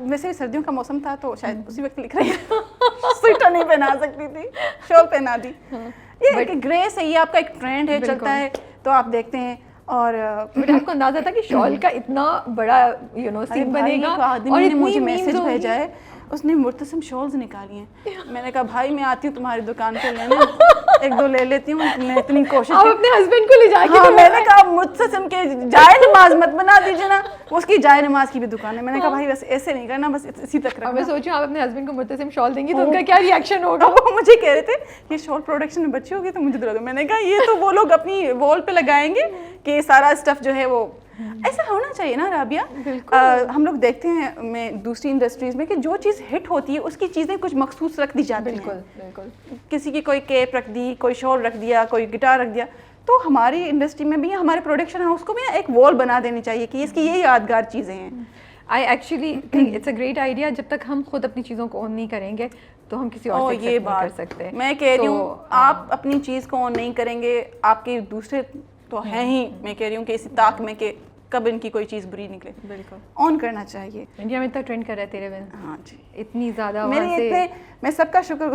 ویسے بھی سردیوں کا موسم تھا تو شاید اسی وقت لکھ رہی ہے, سویٹر نہیں پہنا سکتی تھی, شال پہنا دی. یہ کہ گریس ہے, یہ آپ کا ایک ٹرینڈ ہے, چلتا ہے, تو آپ دیکھتے ہیں. اور بٹ آپ کو اندازہ تھا کہ شال کا اتنا بڑا سین بنے گا؟ اور نے مجھے میسج بھیجا ہے, اس نے مرتسم شالز نکالی ہیں. میں نے کہا بھائی میں آتی ہوں تمہاری دکان پہ لینے, ایک دو لے لیتی ہوں, میں اتنی کوشش. آپ اپنے ہسبینڈ کو لے جا کے, میں نے کہا مرتسم کے جائے نماز مت بنا دیجیے نا, اس کی جائے نماز کی بھی دکان ہے. میں نے کہا بھائی بس ایسے نہیں کرنا, بس اسی تک رکھنا. میں سوچوں آپ اپنے ہسبینڈ کو مرتسم شال دیں گی تو ان کا کیا ریئیکشن ہوگا؟ وہ مجھے کہہ رہے تھے یہ شال پروڈکشن میں بچی ہوگی تو مجھے دلا دو. میں نے کہا یہ تو وہ لوگ اپنی وال پہ لگائیں گے کہ یہ سارا اسٹف جو ہے وہ ایسا ہونا چاہیے نا رابعہ. ہم لوگ دیکھتے ہیں میں دوسری انڈسٹریز میں کہ جو چیز ہٹ ہوتی ہے اس کی چیزیں کچھ مخصوص رکھ دی جاتی ہیں. بالکل. کسی کی کوئی کیپ رکھ دی, کوئی شال رکھ دیا, کوئی گٹار رکھ دیا. تو ہماری انڈسٹری میں بھی, ہمارے پروڈکشن ہاؤس کو بھی ایک وال بنا دینی چاہیے کہ اس کی یہ یادگار چیزیں ہیں. I actually think it's a great idea. جب تک ہم خود اپنی چیزوں کو اون نہیں کریں گے تو ہم کسی اور سے ایکسپٹ نہیں کر سکتے. میں کہہ رہی ہوں آپ اپنی چیز کو اون نہیں کریں گے, آپ کے دوسرے تو ہیں ہی, میں کہہ رہی ہوں کہ اسی طاق میں کہ کب ان کی کوئی چیز بری نکلے. بالکل آن کرنا چاہیے. انڈیا میں اتنا ٹرینڈ کر رہا ہے تیرے بن. ہاں جی, اتنی زیادہ میں سب کا شکر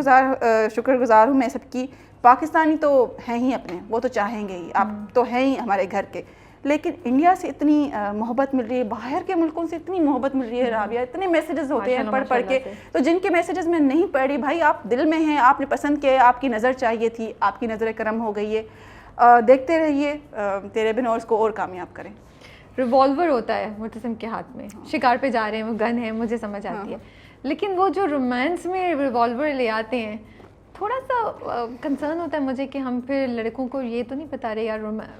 گزار ہوں. میں سب کی, پاکستانی تو ہیں ہی اپنے, وہ تو چاہیں گے ہی, آپ تو ہیں ہی ہمارے گھر کے, لیکن انڈیا سے اتنی محبت مل رہی ہے, باہر کے ملکوں سے اتنی محبت مل رہی ہے رابعہ, اتنے میسیجز ہوتے ہیں پڑھ کے, تو جن کے میسیجز میں نہیں پڑھ رہی, بھائی آپ دل میں ہیں, آپ نے پسند کیا, آپ کی نظر چاہیے تھی, آپ کی نظر کرم ہو گئی ہے, دیکھتے رہیے تیرے بن اور اس کو اور کامیاب کریں. ریوالور ہوتا ہے مرتسم کے ہاتھ میں, شکار پہ جا رہے ہیں, وہ گن ہے, مجھے سمجھ آتی ہے, لیکن وہ جو رومانس میں ریوالور لے آتے ہیں, تھوڑا سا کنسرن ہوتا ہے مجھے کہ ہم پھر لڑکوں کو یہ تو نہیں پتا رہے یار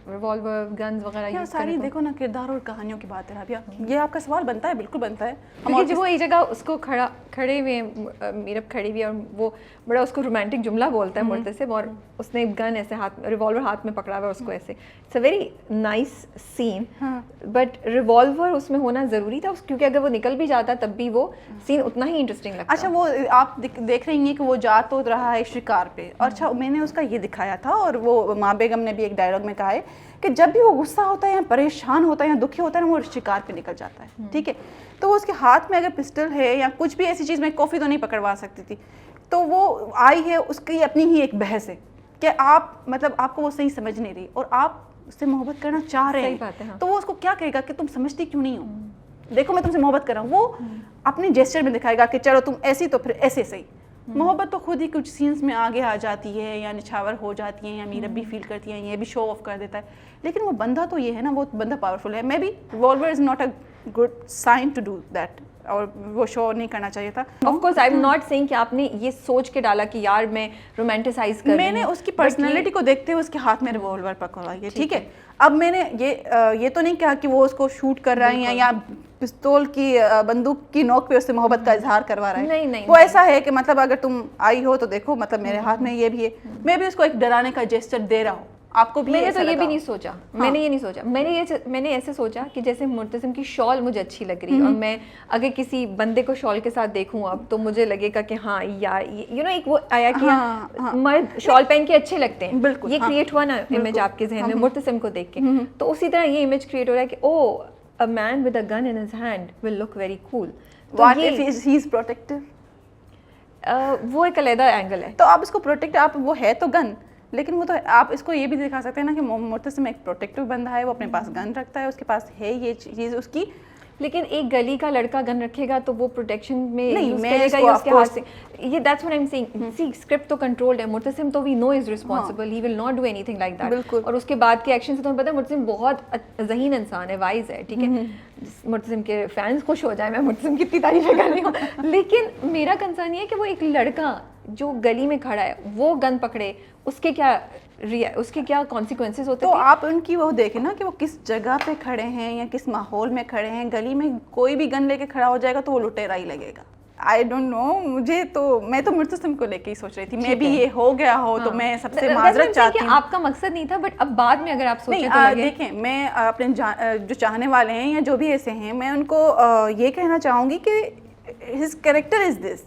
ریوالور گنز وغیرہ یہ ساری دیکھو نا کردار اور کہانیوں کی بات ہے رابعہ, یہ آپ کا سوال بنتا ہے, بالکل بنتا ہے. کیونکہ جب وہ ایک جگہ اس کو کھڑے ہوئے ہیں, میرب کھڑی ہوئی ہے, اور وہ بڑا اس کو رومانٹک جملہ بولتا ہے مرتسم, اور اس نے گن ایسے ریوالور ہاتھ میں پکڑا ہوا ہے اس کو ایسے, it's a very nice scene, but revolver اس میں ہونا ضروری تھا, کیونکہ اگر وہ نکل بھی جاتا تب بھی وہ سین اتنا ہی انٹرسٹنگ لگتا. اچھا, وہ آپ دیکھ رہی ہیں کہ وہ جا تو رہا ہے شکار پہ, اور اچھا میں نے اس کا یہ دکھایا تھا, اور وہ ماں بیگم نے بھی ایک ڈائلاگ میں کہا ہے کہ جب بھی وہ غصہ ہوتا ہے یا پریشان ہوتا ہے یا دکھی ہوتا ہے نا, وہ شکار پہ نکل جاتا ہے. ٹھیک ہے, تو وہ اس کے ہاتھ میں اگر پسٹل ہے یا کچھ بھی ایسی چیز, میں کافی تو نہیں پکڑوا سکتی تھی, تو وہ آئی ہے, اس کی اپنی ہی ایک بحث ہے کہ آپ مطلب آپ کو وہ صحیح سمجھ نہیں رہی, اور آپ اس سے محبت کرنا چاہ رہے ہیں, تو وہ اس کو کیا کہے گا کہ تم سمجھتی کیوں نہیں ہو, دیکھو میں تم سے محبت کر رہا ہوں. وہ اپنی جیسچر میں دکھائے گا کہ چلو تم ایسی تو پھر ایسے صحیح. محبت تو خود ہی کچھ سینس میں آگے آ جاتی ہے, یا نچھاور ہو جاتی ہیں, یا میرب بھی فیل کرتی ہیں, یہ بھی شو آف کر دیتا ہے, لیکن وہ بندہ تو یہ ہے نا, وہ بندہ پاورفل ہے. May be revolver is not a good sign to do that, اور وہ شو نہیں کرنا چاہیے تھا. Of course I am not saying کہ آپ نے یہ سوچ کے ڈالا کہ یار میں رومانٹیسائز کر رہی ہوں, میں نے اس کی پرسنالٹی کو دیکھتے ہوئے اس کے ہاتھ میں ریوالور پکڑوائی ہے. ٹھیک ہے, اب میں نے یہ تو نہیں کہا کہ وہ اس کو شوٹ کر رہا ہے یا پستول کی بندوق کی نوک پہ اس سے محبت کا اظہار کروا رہا ہے. نہیں, وہ ایسا ہے کہ مطلب اگر تم آئی ہو تو دیکھو, مطلب میرے ہاتھ میں یہ بھی ہے, میں بھی اس کو ایک ڈرانے کا جیسچر دے رہا ہوں. آپ کو بھی میں نے تو یہ بھی نہیں سوچا, میں نے یہ نہیں سوچا, میں نے ایسے سوچا کہ جیسے مرتسم کی شال مجھے اچھی لگ رہی ہے, اور میں اگر کسی بندے کو شال کے ساتھ دیکھوں اب تو مجھے لگے گا کہ ہاں یار یو نو ایک وہ آیا کہ مرد شال پہن کے اچھے لگتے ہیں, بالکل یہ کریٹ ہوا نا امیج آپ کے ذہن میں مرتسم کو دیکھ کے, تو اسی طرح یہ امیج کریٹ ہو رہا ہے کہ او a man with a gun in his hand will look very cool. What if he is protective? وہ ایک علیحدہ اینگل ہے. تو آپ اس کو پروٹیکٹ, آپ وہ ہے تو گن, لیکن وہ تو آپ اس کو یہ بھی دکھا سکتے ہیں نا کہ مرتسم ایک پروٹیکٹیو بندہ ہے, وہ اپنے پاس گن رکھتا ہے, اس کے پاس ہے یہ چیز اس کی, لیکن ایک گلی کا لڑکا گن رکھے گا تو وہ پروٹیکشن میں یوز کرے گا یا اس کے ہاتھ سے, یہ that's what I am seeing. See script تو کنٹرولڈ ہے, مرتسم تو we know is responsible, he will not do anything like that, اور اس کے بعد کے ایکشن سے تمہیں پتہ ہے مرتسم بہت ذہین انسان ہے, وائز ہے. ٹھیک ہے, مرتسم کے فینس خوش ہو جائیں, میں مرتسم کی اتنی تعریفیں کر رہی ہوں, لیکن میرا کنسرن یہ ہے کہ وہ ایک لڑکا جو گلی میں کھڑا ہے وہ گن پکڑے, اس کے کیا کانسیکوینسز ہوتے ہیں. تو آپ ان کی وہ دیکھیں نا کہ وہ کس جگہ پہ کھڑے ہیں یا کس ماحول میں کھڑے ہیں. گلی میں کوئی بھی گن لے کے کھڑا ہو جائے گا تو وہ لٹیرا ہی لگے گا. آئی ڈونٹ نو, میں تو مرتسم کو لے کے ہی سوچ رہی تھی, میں بھی یہ ہو گیا ہو تو میں سب سے معذرت چاہتی ہوں. آپ کا مقصد نہیں تھا, بٹ اب بعد میں اگر آپ سوچیں تو دیکھیں, میں اپنے جو چاہنے والے ہیں یا جو بھی ایسے ہیں, میں ان کو یہ کہنا چاہوں گی کہ ہز کریکٹر از دس.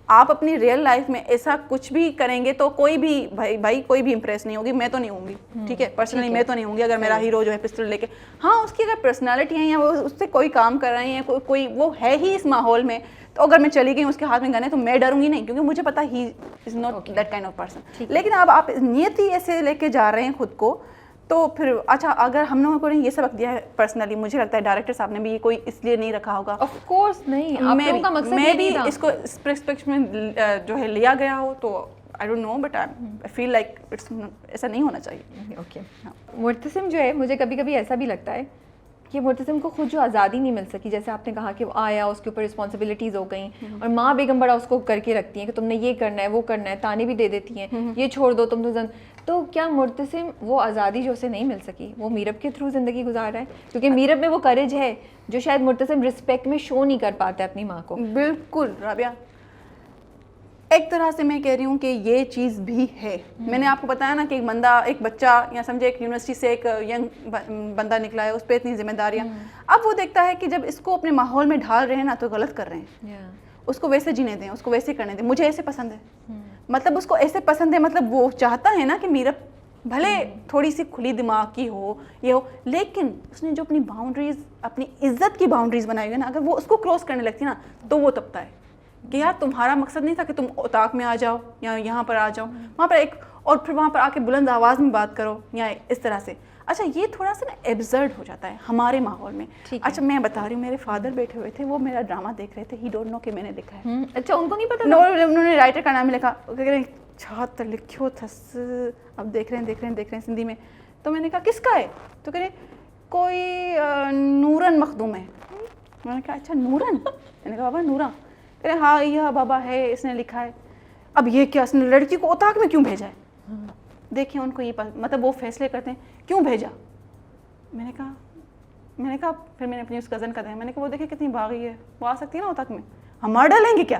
آپ اپنی ریئل لائف میں ایسا کچھ بھی کریں گے تو کوئی بھی بھائی کوئی بھی امپریس نہیں ہوگی. میں تو نہیں ہوں گی, ٹھیک ہے, پرسنلی میں تو نہیں ہوں گی. اگر میرا ہیرو جو ہے پسٹل لے کے, ہاں اس کی اگر پرسنالٹی ہے یا وہ اس سے کوئی کام کر رہے ہیں, کوئی وہ ہے ہی اس ماحول میں, تو اگر میں چلی گئی اس کے ہاتھ میں گن ہے تو میں ڈروں گی نہیں, کیونکہ مجھے پتا he is not that kind of person. لیکن اب آپ نیت ہی ایسے لے کے جا رہے ہیں خود کو, تو پھر اچھا اگر ہم لوگوں کو نے یہ سبق دیا ہے, پرسنلی مجھے لگتا ہے ڈائریکٹر صاحب نے بھی یہ کوئی اس لیے نہیں رکھا ہوگا. آف کورس نہیں, آپ لوگوں کا مقصد میں بھی اس کو اس پرسپیکٹو میں جو ہے لیا گیا ہو, تو I don't know, but I feel like ایسا نہیں ہونا چاہیے. اوکے, مرتسم جو ہے مجھے کبھی کبھی ایسا بھی لگتا ہے کہ مرتسم کو خود جو آزادی نہیں مل سکی, جیسے آپ نے کہا کہ وہ آیا, اس کے اوپر رسپانسبلٹیز ہو گئیں, اور ماں بیگم بڑا اس کو کر کے رکھتی ہیں کہ تم نے یہ کرنا ہے وہ کرنا ہے, تانے بھی دے دیتی ہیں, یہ چھوڑ دو تم تو کیا مرتسم وہ آزادی جو اسے نہیں مل سکی وہ میرب کے تھرو زندگی گزار رہا ہے, کیونکہ میرب میں وہ کریج ہے جو شاید مرتسم رسپیکٹ میں شو نہیں کر پاتا ہے اپنی ماں کو. بالکل رابعہ, ایک طرح سے میں کہہ رہی ہوں کہ یہ چیز بھی ہے. میں نے آپ کو بتایا نا کہ ایک بچہ یا سمجھے ایک یونیورسٹی سے ایک ینگ بندہ نکلا ہے, اس پہ اتنی ذمہ داریاں. اب وہ دیکھتا ہے کہ جب اس کو اپنے ماحول میں ڈھال رہے ہیں نا تو غلط کر رہے ہیں, اس کو ویسے جینے دیں, اس کو ویسے کرنے دیں. مجھے ایسے پسند ہے, مطلب اس کو ایسے پسند ہے, مطلب وہ چاہتا ہے نا کہ میرب بھلے تھوڑی سی کھلی دماغ کی ہو یہ ہو, لیکن اس نے جو اپنی باؤنڈریز, اپنی عزت کی باؤنڈریز بنائی ہوئی ہے نا, اگر وہ اس کو کراس کرنے لگتی نا تو وہ تبتا ہے کہ یار تمہارا مقصد نہیں تھا کہ تم اتاق میں آ جاؤ یا یہاں پر آ جاؤ, وہاں پر ایک اور پھر وہاں پر آ کے بلند آواز میں بات کرو یا اس طرح سے. اچھا یہ تھوڑا سا نا ایبزرڈ ہو جاتا ہے ہمارے ماحول میں. اچھا میں بتا رہی ہوں, میرے فادر بیٹھے ہوئے تھے, وہ میرا ڈرامہ دیکھ رہے تھے, ہی ڈونٹ نو کہ میں نے لکھا ہے. اچھا ان کو نہیں پتا, انہوں نے رائٹر کا نام لکھا, کہہ رہے ہیں چھات لکھو تھس, اب دیکھ رہے ہیں سندھی میں. تو میں نے کہا کس کا ہے, تو کہہ رہے کوئی نورن مخدوم ہے. میں نے کہا اچھا نورن, میں نے کہا بابا نورا, کہہ رہے ہاں یہ بابا ہے, اس نے لکھا ہے. اب یہ کیا, اس نے لڑکی کو اتاق میں کیوں بھیجا ہے؟ دیکھیں ان کو یہ مطلب وہ فیصلے کرتے ہیں کیوں بھیجا. میں نے کہا پھر میں نے اپنی اس کزن کا دیا, میں نے کہا وہ دیکھیں کتنی باغی ہے, وہ آ سکتی ہے نا اتاق میں, ہم مار ڈالیں گے کیا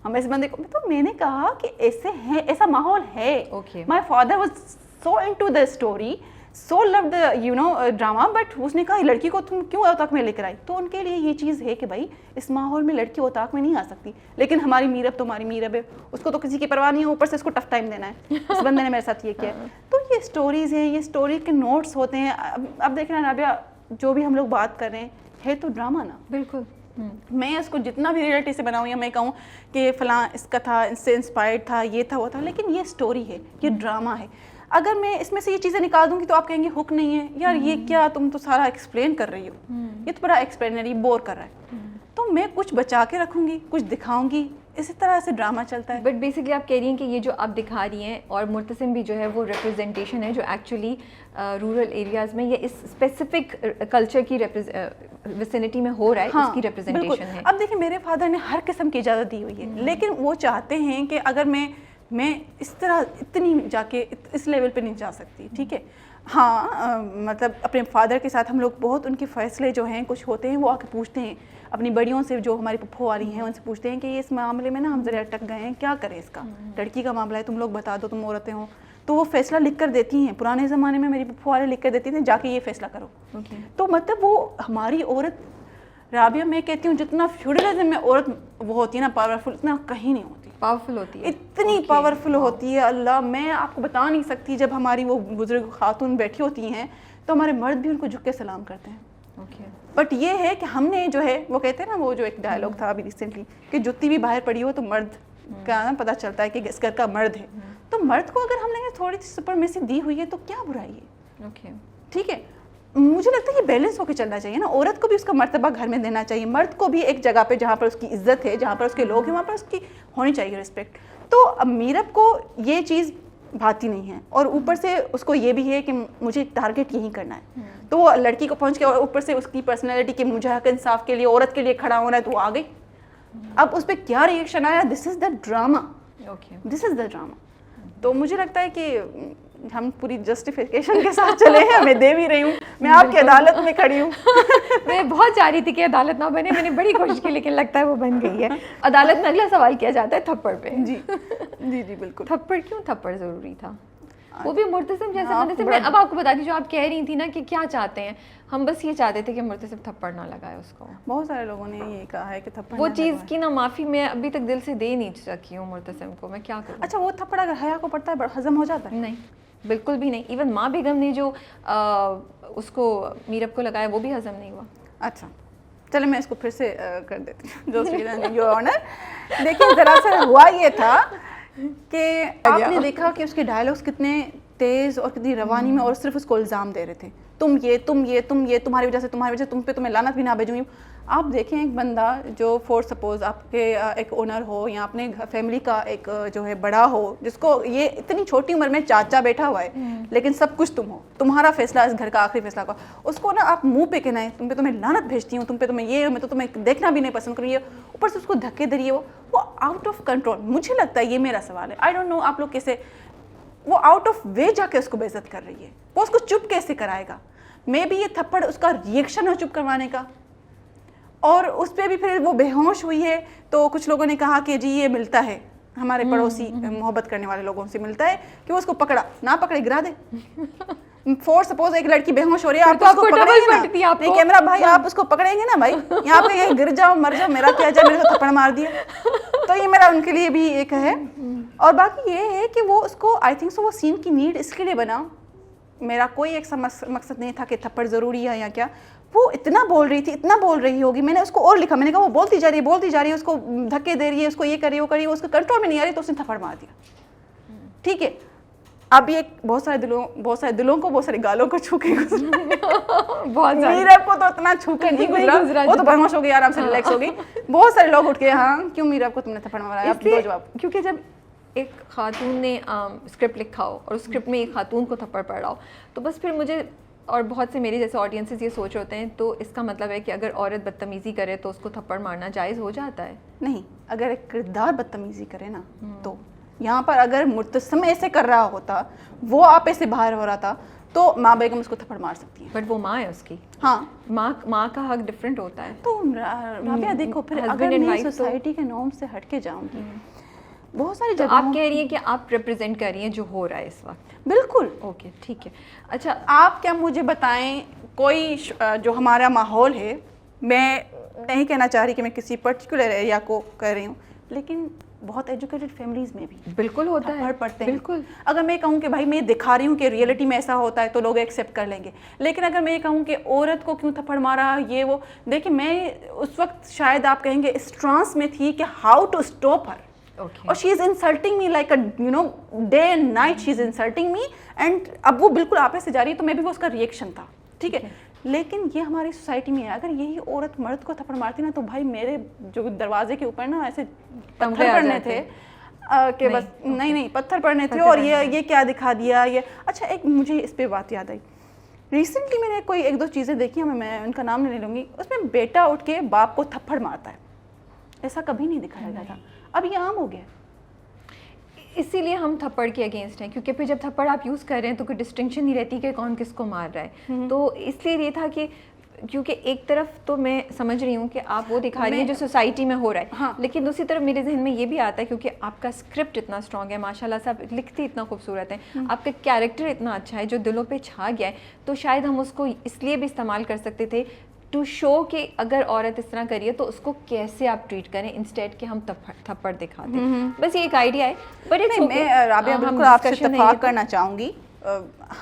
ہم اس بندے کو. تو میں نے کہا کہ ایسے ہیں, ایسا ماحول ہے. My father was so into the story, so love the you know drama, but اس نے کہا لڑکی کو تم کیوں اتاق میں لے کر آئی. تو ان کے لیے یہ چیز ہے کہ بھائی اس ماحول میں لڑکی اتاق میں نہیں آ سکتی, لیکن ہماری میرب تو ہماری میرب ہے, اس کو تو کسی کی پرواہ نہیں ہے, اوپر سے اس کو ٹف ٹائم دینا ہے, اس بندے نے میرے ساتھ یہ کیا ہے. تو یہ اسٹوریز ہیں, یہ اسٹوری کے نوٹس ہوتے ہیں. اب دیکھ رہے ہیں رابعہ, جو بھی ہم لوگ بات کر رہے ہیں ہے تو ڈرامہ نا. بالکل. میں اس کو جتنا بھی ریئلٹی سے بناؤں یا میں کہوں کہ فلاں اس کا تھا, اس سے انسپائرڈ تھا, یہ تھا وہ تھا, لیکن یہ اسٹوری ہے, یہ ڈرامہ ہے. اگر میں اس میں سے یہ چیزیں نکال دوں گی تو آپ کہیں گے ہک نہیں ہے یار, یہ کیا تم تو سارا ایکسپلین کر رہی ہو, یہ تو بڑا ایکسپلینری بور کر رہا ہے. تو میں کچھ بچا کے رکھوں گی, کچھ دکھاؤں گی, اسی طرح سے ڈرامہ چلتا ہے. بٹ بیسکلی آپ کہہ رہی ہیں کہ یہ جو آپ دکھا رہی ہیں, اور مرتسم بھی جو ہے وہ ریپرزنٹیشن ہے جو ایکچولی رورل ایریاز میں یا اس اسپیسیفک کلچر کی ویسینٹی میں ہو رہا ہے, اس کی ریپرزنٹیشن ہے. اب دیکھیں میرے فادر نے ہر قسم کی اجازت دی ہوئی ہے, لیکن وہ چاہتے ہیں کہ اگر میں اس طرح اتنی جا کے اس لیول پہ نہیں جا سکتی, ٹھیک ہے. ہاں مطلب اپنے فادر کے ساتھ ہم لوگ بہت ان کے فیصلے جو ہیں کچھ ہوتے ہیں وہ آ کے پوچھتے ہیں اپنی بڑیوں سے, جو ہماری پپھو والی ہیں ان سے پوچھتے ہیں کہ یہ اس معاملے میں نا ہم ذرا اٹک گئے ہیں, کیا کریں اس کا, لڑکی کا معاملہ ہے, تم لوگ بتا دو, تم عورتیں ہوں. تو وہ فیصلہ لکھ کر دیتی ہیں. پرانے زمانے میں میری پپھو والے لکھ کر دیتی تھیں جا کے یہ فیصلہ کرو. تو مطلب وہ ہماری عورت, رابعہ میں کہتی ہوں جتنا فیوڈلزم میں عورت وہ ہوتی ہے نا پاورفل, اتنا کہیں نہیں ہوتی. پاورفل ہوتی ہے, اتنی پاورفل ہوتی ہے, اللہ میں آپ کو بتا نہیں سکتی. جب ہماری وہ بزرگ خاتون بیٹھی ہوتی ہیں تو ہمارے مرد بھی ان کو جھک کے سلام کرتے ہیں. بٹ یہ ہے کہ ہم نے جو ہے وہ کہتے ہیں نا, وہ جو ایک ڈائلاگ تھا ابھی ریسنٹلی کہ جتی بھی باہر پڑی ہو تو مرد کا پتہ چلتا ہے کہ اس گھر کا مرد ہے. تو مرد کو اگر ہم نے تھوڑی سی سپرمیسی دی ہوئی ہے تو کیا برائی ہے, ٹھیک ہے. مجھے لگتا ہے یہ بیلنس ہو کے چلنا چاہیے نا, عورت کو بھی اس کا مرتبہ گھر میں دینا چاہیے, مرد کو بھی ایک جگہ پہ جہاں پر اس کی عزت ہے, جہاں پر اس کے لوگ ہیں, وہاں پر اس کی ہونی چاہیے رسپیکٹ. تو میرب کو یہ چیز بھاتی نہیں ہے, اور اوپر سے اس کو یہ بھی ہے کہ مجھے ٹارگیٹ یہی کرنا ہے. تو وہ لڑکی کو پہنچ کے, اور اوپر سے اس کی پرسنالٹی کہ مجھے حق انصاف کے لیے عورت کے لیے کھڑا ہونا ہے, تو وہ آ گئی. اب اس پہ کیا ریئیکشن آیا, دس از دا ڈرامہ, دس از دا ڈرامہ. تو مجھے لگتا ہے کہ ہم پوری جسٹیفیکیشن کے ساتھ چلے ہیں, میں دے بھی رہی ہوں, میں آپ کی عدالت میں کھڑی ہوں. میں بہت چاہ رہی تھی کہ عدالت نہ بنے, میں نے بڑی کوشش کی لیکن لگتا ہے وہ بن گئی ہے. عدالت میں اگلا سوال کیا جاتا ہے تھپڑ پہ. جی بالکل. تھپڑ کیوں تھپڑ ضروری تھا, وہ بھی مرتسم جیسے بندے سے. میں اب آپ کو بتا دی جو آپ کہہ رہی تھی نا کہ کیا چاہتے ہیں, ہم بس یہ چاہتے تھے کہ مرتسم تھپڑ نہ لگائے اس کو. بہت سارے لوگوں نے یہ کہا ہے کہ تھپڑ, وہ چیز کی نا معافی میں ابھی تک دل سے دے نہیں سکی ہوں مرتسم کو, میں کیا کروں. اچھا وہ تھپڑ اگر حیا کو پڑتا ہے ہضم ہو جاتا ہے؟ نہیں بالکل بھی نہیں. ایون ماں بیگم نے جو اس کو میرب کو لگایا وہ بھی ہضم نہیں ہوا. اچھا چلے میں اس کو پھر سے کر دیتی ہوں, جو یور آنر. دیکھیے دراصل ہوا یہ تھا کہ آپ نے دیکھا کہ اس کے ڈائلاگس کتنے تیز اور کتنی روانی میں, اور صرف اس کو الزام دے رہے تھے, تم یہ تمہاری وجہ سے, تم پہ تمہیں لعنت بھی نہ بھیجوں گی. آپ دیکھیں ایک بندہ جو فور سپوز آپ کے ایک اونر ہو یا اپنے فیملی کا ایک جو ہے بڑا ہو, جس کو یہ اتنی چھوٹی عمر میں چاچا بیٹھا ہوا ہے, لیکن سب کچھ تم ہو, تمہارا فیصلہ اس گھر کا آخری فیصلہ کا, اس کو نا آپ منہ پہ کہنا ہے تم پہ تمہیں لعنت بھیجتی ہوں, تمہیں یہ, میں تو تمہیں دیکھنا بھی نہیں پسند کروں, یہ اوپر سے اس کو دھکے دھریے, وہ آؤٹ آف کنٹرول. مجھے لگتا ہے یہ میرا سوال ہے, آئی ڈونٹ نو آپ لوگ کیسے, وہ آؤٹ آف وے جا کے اس کو بے عزت کر رہی ہے, وہ اس کو چپ کیسے کرائے گا. مے بی یہ تھپڑ اس کا ریئیکشن ہو چپ کروانے کا, اور اس پہ بھی پھر وہ بے ہوش ہوئی ہے. تو کچھ لوگوں نے کہا کہ جی یہ ملتا ہے ہمارے پڑوسی محبت کرنے والے لوگوں سے ملتا ہے کہ وہ اس کو پکڑا, نہ پکڑے گرا دے. فور سپوز ایک لڑکی بے ہوش ہو رہی ہے, آپ اس کو پکڑیں گے نا, نہیں کیمرہ بھائی آپ اس کو پکڑیں گے نا بھائی, یہاں پہ گر جاؤ مر جاؤ, میرا کیا جائے, میرے کو تھپڑ مار دیا. تو یہ میرا ان کے لیے بھی ایک ہے اور باقی یہ ہے کہ وہ اس کو آئی تھنک سو وہ سین کی نیڈ اس کے لیے بنا, میرا کوئی ایک مقصد نہیں تھا کہ تھپڑ ضروری ہے یا کیا. وہ اتنا بول رہی تھی, اتنا بول رہی ہوگی, میں نے اس کو اور لکھا, میں نے کہا وہ بولتی جا رہی ہے, اس کو دھکے دے رہی ہے, اس کو یہ کر رہی ہے, وہ کر رہی ہے, اس کو کنٹرول میں نہیں آ رہی, تو اس نے تھپڑ مار دیا. ٹھیک ہے, اب یہ بہت سارے دلوں کو بہت سارے گالوں کو چھو کے میرب کو تو اتنا چھو کے نہیں گزرا, وہ تو بہموش ہو گئی, آرام سے ریلیکس ہو گئی. بہت سارے لوگ اٹھ کے ہاں کیوں میرب کو تم نے تھپڑ مارا, اب دو جواب. کیونکہ جب ایک خاتون نے اسکرپٹ لکھا ہو اور اس اسکرپٹ میں ایک خاتون کو تھپڑ پڑ رہا ہو, تو بس پھر مجھے اور بہت سے میرے جیسے آڈینسز یہ سوچ ہوتے ہیں, تو اس کا مطلب ہے کہ اگر عورت بدتمیزی کرے تو اس کو تھپڑ مارنا جائز ہو جاتا ہے. نہیں, اگر ایک کردار بدتمیزی کرے نا, تو یہاں پر اگر مرتسم ایسے کر رہا ہوتا, وہ آپ سے باہر ہو رہا تھا, تو ماں بیگم اس کو تھپڑ مار سکتی ہیں. بٹ وہ ماں ہے اس کی. ہاں, ماں کا حق ڈفرینٹ ہوتا ہے. تو رابعہ دیکھو, پھر اگر میں سوسائٹی کے نارم سے ہٹ کے جاؤں گی, بہت ساری جگہ آپ کہہ رہی ہیں کہ آپ ریپرزینٹ کر رہی ہیں جو ہو رہا ہے اس وقت. بالکل. اوکے ٹھیک ہے. اچھا, آپ کیا مجھے بتائیں, کوئی جو ہمارا ماحول ہے, میں نہیں کہنا چاہ رہی کہ میں کسی پرٹیکولر ایریا کو کہہ رہی ہوں, لیکن بہت ایجوکیٹڈ فیملیز میں بھی بالکل ہوتا ہے, پڑھتے ہیں. بالکل. اگر میں کہوں کہ بھائی میں دکھا رہی ہوں کہ ریئلٹی میں ایسا ہوتا ہے, تو لوگ ایکسیپٹ کر لیں گے. لیکن اگر میں یہ کہوں کہ عورت کو کیوں تھپڑ مارا, یہ وہ, دیکھیں میں اس وقت شاید آپ کہیں گے اس ٹرانس میں تھی کہ ہاؤ ٹو اسٹاپ ہر. اور she is insulting me like day and night, she is insulting me, and اب وہ بالکل آپ سے جا رہی ہے, تو میں بھی وہ اس کا ریئیکشن تھا. ٹھیک ہے, لیکن یہ ہماری سوسائٹی میں ہے. اگر یہی عورت مرد کو تھپڑ مارتی نا, تو بھائی میرے جو دروازے کے اوپر نا ایسے پتھر پڑنے تھے کہ بس نہیں پتھر پڑنے تھے, اور یہ کیا دکھا دیا یہ. اچھا, ایک مجھے اس پہ بات یاد آئی, ریسنٹلی میں نے کوئی ایک دو چیزیں دیکھی ہیں, میں ان کا نام نہیں لوں گی, اس میں بیٹا اٹھ کے باپ کو تھپڑ مارتا ہے. ایسا کبھی نہیں دکھایا گیا تھا, اب یہ عام ہو گیا. اسی لیے ہم تھپڑ کے اگینسٹ ہیں, کیونکہ پھر جب تھپڑ آپ یوز کر رہے ہیں تو کوئی ڈسٹنکشن نہیں رہتی کہ کون کس کو مار رہا ہے. تو اس لیے یہ تھا کہ کیونکہ ایک طرف تو میں سمجھ رہی ہوں کہ آپ وہ دکھا رہی ہیں جو سوسائٹی میں ہو رہا ہے, لیکن دوسری طرف میرے ذہن میں یہ بھی آتا ہے کیونکہ آپ کا اسکرپٹ اتنا اسٹرانگ ہے, ماشاء اللہ سے آپ لکھتی اتنا خوبصورت ہیں, آپ کا کیریکٹر اتنا اچھا ہے جو دلوں پہ چھا گیا ہے, تو شاید ہم اس کو اس لیے بھی استعمال کر سکتے تھے ٹو شو کہ اگر عورت اس طرح کریے تو اس کو کیسے آپ ٹریٹ کریں, انسٹیڈ کہ ہم تھپڑ دکھاتے ہیں. بس یہ ایک آئیڈیا ہے. بٹ میں رابعہ بالکل آپ سے اتفاق کرنا چاہوں گی,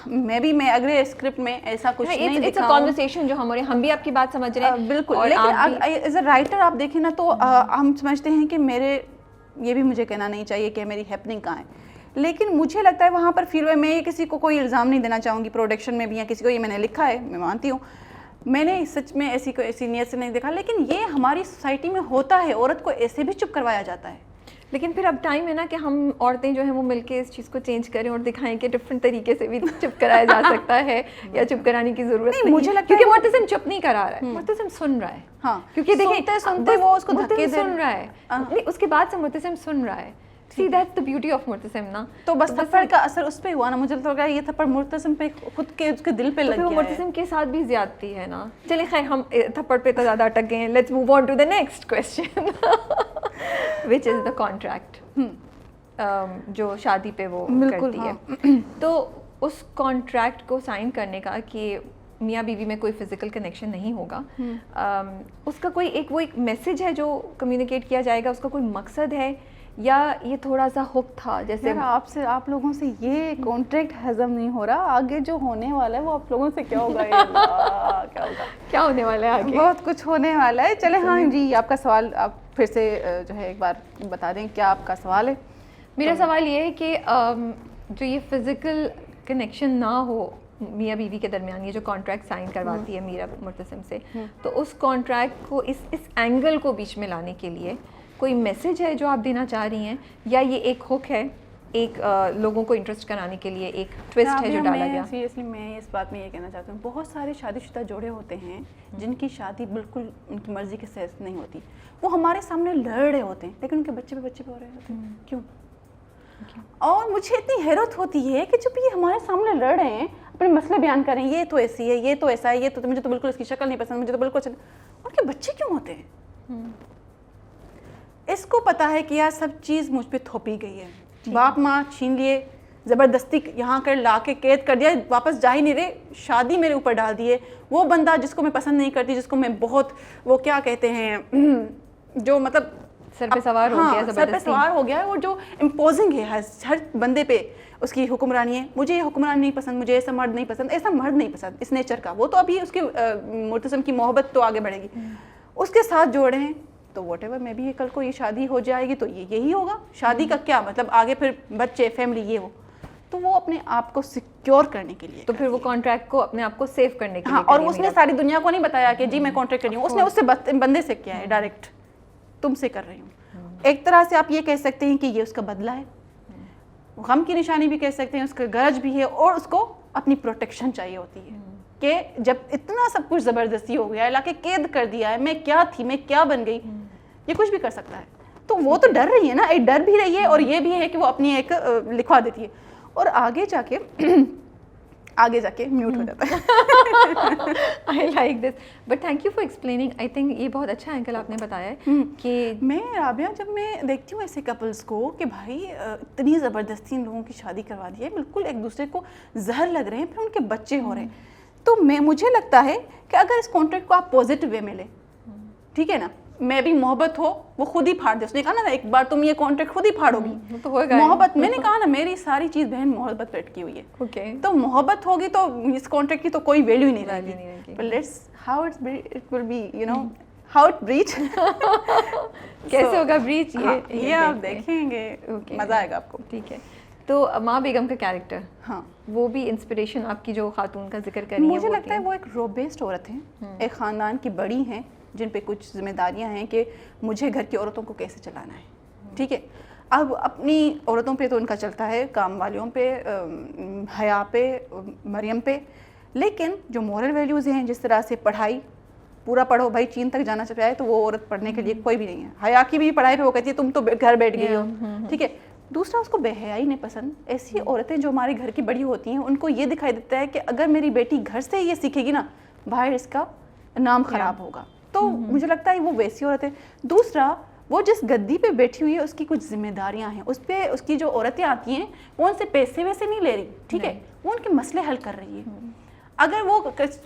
میں اگلے اسکرپٹ میں ایسا کچھ نہیں اٹس اے کنورسیشن جو ہم بھی آپ کی بات سمجھ رہے ہیں. بالکل, لیکن ایز اے رائٹر آپ دیکھیں نا, تو ہم سمجھتے ہیں کہ میرے, یہ بھی مجھے کہنا نہیں چاہیے کہ میری ہیپننگ کہاں ہے, لیکن مجھے لگتا ہے وہاں پر فیل ہوئے. میں کسی کو کوئی الزام نہیں دینا چاہوں گی پروڈکشن میں بھی, یا کسی کو, یہ میں نے لکھا ہے, میں مانتی ہوں, میں نے سچ میں ایسی نیت سے نہیں دیکھا, لیکن یہ ہماری سوسائٹی میں ہوتا ہے, عورت کو ایسے بھی چپ کروایا جاتا ہے. لیکن پھر اب ٹائم ہے نا کہ ہم عورتیں جو ہیں وہ مل کے اس چیز کو چینج کریں اور دکھائیں کہ ڈفرینٹ طریقے سے بھی چپ کرایا جا سکتا ہے, یا چپ کرانے کی ضرورت نہیں. مجھے لگتا ہے کیونکہ مرتسم چپ نہیں کرا رہا ہے, مرتسم سن رہا ہے. ہاں, کیونکہ دیکھیں سنتے وہ اس کو دھکے سن رہا ہے, نہیں اس کے بعد سے مرتسم سن رہا ہے. See, that's the beauty of مرتسم نا. تو بس تھپڑ کا اثر اس پہ ہوا نا, مجھے لگا یہ تھپڑ مرتسم پہ خود کے اس کے دل پہ لگ گیا ہے. مرتسم کے ساتھ بھی زیادتی ہے نا. چلیں خیر, ہم تھپڑ پہ تو زیادہ اٹک گئے ہیں. Let's move on to the next question which is the contract, جو شادی پہ وہ کرتی ہے. تو اس کانٹریکٹ کو سائن کرنے کا کہ میاں بیوی میں کوئی فزیکل کنیکشن نہیں ہوگا, اس کا کوئی ایک میسج ہے جو کمیونیکیٹ کیا جائے گا, اس کا کوئی مقصد ہے, یا یہ تھوڑا سا ہک تھا جیسے آپ لوگوں سے یہ کانٹریکٹ ہضم نہیں ہو رہا, آگے جو ہونے والا ہے وہ آپ لوگوں سے کیا ہوگا, کیا ہونے والا ہے آگے؟ بہت کچھ ہونے والا ہے. چلیں ہاں جی, آپ کا سوال آپ پھر سے جو ہے ایک بار بتا دیں, کیا آپ کا سوال ہے؟ میرا سوال یہ ہے کہ جو یہ فزیکل کنیکشن نہ ہو میاں بیوی کے درمیان, یہ جو کانٹریکٹ سائن کرواتی ہے میرا مرتسم سے, تو اس کانٹریکٹ کو اس اینگل کو بیچ میں لانے کے لیے کوئی میسج ہے جو آپ دینا چاہ رہی ہیں, یا یہ ایک ہک ہے, ایک لوگوں کو انٹرسٹ کرانے کے لیے ایک ٹویسٹ ہے جو ڈالا گیا؟ سیریسلی میں اس بات میں یہ کہنا چاہتی ہوں, بہت سارے شادی شدہ جوڑے ہوتے ہیں جن کی شادی بالکل ان کی مرضی کے ساتھ نہیں ہوتی, وہ ہمارے سامنے لڑ رہے ہوتے ہیں, لیکن ان کے بچے پہ ہو رہے ہوتے ہیں. کیوں؟ اور مجھے اتنی حیرت ہوتی ہے کہ جب یہ ہمارے سامنے لڑ رہے ہیں, اپنے مسئلے بیان کر رہے ہیں, یہ تو ایسی ہے, یہ تو ایسا ہے, یہ تو مجھے تو بالکل اس کی شکل نہیں پسند, مجھے تو بالکل, ان کے بچے کیوں ہوتے ہیں؟ اس کو پتا ہے کہ یار سب چیز مجھ پہ تھوپی گئی ہے, باپ ماں چھین لیے, زبردستی یہاں کر لا کے قید کر دیا, واپس جا ہی نہیں رہے, شادی میرے اوپر ڈال دیے. وہ بندہ جس کو میں پسند نہیں کرتی, جس کو میں بہت وہ کیا کہتے ہیں جو مطلب سر پہ سوار ہو گیا, سر پہ سوار ہو گیا ہے, اور جو امپوزنگ ہے ہر بندے پہ اس کی حکمرانی ہے. مجھے یہ حکمران نہیں پسند, مجھے ایسا مرد نہیں پسند, ایسا مرد نہیں پسند اس نیچر کا. وہ تو ابھی اس کی مرتسم کی محبت تو آگے بڑھے گی, اس کے ساتھ جوڑے ہیں تو واٹ ایور میں بھی کل کو یہ شادی ہو جائے گی تو یہی ہوگا. شادی کا کیا مطلب, آگے پھر بچے فیملی یہ ہو, تو وہ اپنے آپ کو سیکیور کرنے کے لیے, تو پھر وہ کانٹریکٹ کو اپنے آپ کو سیو کرنے کے لیے. ہاں, اور اس نے ساری دنیا کو نہیں بتایا کہ جی میں کانٹریکٹ کر رہی ہوں, اس نے اس سے بندے سے کیا ہے ڈائریکٹ, تم سے کر رہی ہوں. ایک طرح سے آپ یہ کہہ سکتے ہیں کہ یہ اس کا بدلہ ہے, غم کی نشانی بھی کہہ سکتے ہیں, اس کا گرج بھی ہے, اور اس کو اپنی پروٹیکشن چاہیے ہوتی ہے کہ جب اتنا سب کچھ زبردستی ہو گیا ہے, لا کے قید کر دیا ہے, میں کیا تھی, میں کیا بن گئی, یہ کچھ بھی کر سکتا ہے. تو وہ تو ڈر رہی ہے نا, ایک ڈر بھی رہی ہے, اور یہ بھی ہے کہ وہ اپنی ایک لکھوا دیتی ہے, اور آگے جا کے میوٹ ہو جاتا ہے. I like this, but thank you for explaining. I think یہ بہت اچھا اینگل آپ نے بتایا ہے کہ میں رابعہ جب میں دیکھتی ہوں ایسے کپلس کو کہ بھائی اتنی زبردستی ان لوگوں کی شادی کروا دی ہے, بالکل ایک دوسرے کو زہر لگ رہے ہیں, پھر ان کے بچے ہو رہے ہیں, تو مجھے لگتا ہے کہ اگر اس کانٹریکٹ کو آپ پازیٹیو وے میں لیں, ٹھیک ہے نا, میں بھی محبت ہو وہ خود ہی پھاڑ دے. اس نے کہا نا ایک بار تم یہ کانٹریکٹ خود ہی پھاڑو گی, محبت, میں نے کہا نا میری ساری چیز بہن محبت پہ اٹکی ہوئی ہے, تو محبت ہوگی تو اس کانٹریکٹ کی تو کوئی ویلیو ہی نہیں رہے گی. But let's how it will be, you know, how it breach. کیسے ہوگا بریچ, یہ آپ دیکھیں گے, مزہ آئے گا آپ کو. ٹھیک ہے. تو ماں بیگم کا کیریکٹر, ہاں وہ بھی انسپریشن آپ کی جو خاتون کا ذکر کر رہی ہیں, مجھے لگتا ہے وہ ایک روبیسٹ عورت ہیں, ایک خاندان کی بڑی ہیں جن پہ کچھ ذمہ داریاں ہیں کہ مجھے گھر کی عورتوں کو کیسے چلانا ہے. ٹھیک ہے, اب اپنی عورتوں پہ تو ان کا چلتا ہے, کام والیوں پہ, حیا پہ, مریم پہ, لیکن جو مورل ویلیوز ہیں, جس طرح سے پڑھائی پورا پڑھو بھائی, چین تک جانا چاہے تو وہ عورت پڑھنے کے لیے کوئی بھی نہیں ہے. حیا کی بھی پڑھائی پہ وہ کہتی ہے تم تو گھر بیٹھ گئی ہو. ٹھیک ہے, دوسرا اس کو بے حیائی نہیں پسند. ایسی عورتیں جو ہمارے گھر کی بڑی ہوتی ہیں, ان کو یہ دکھائی دیتا ہے کہ اگر میری بیٹی گھر سے یہ سیکھے گی نا, باہر اس کا نام خراب ہوگا. تو مجھے لگتا ہے وہ ویسی عورت ہے. دوسرا, وہ جس گدی پہ بیٹھی ہوئی ہے اس کی کچھ ذمہ داریاں ہیں, اس پہ اس کی جو عورتیں آتی ہیں وہ ان سے پیسے ویسے نہیں لے رہی, ٹھیک ہے, وہ ان کے مسئلے حل کر رہی ہے. اگر وہ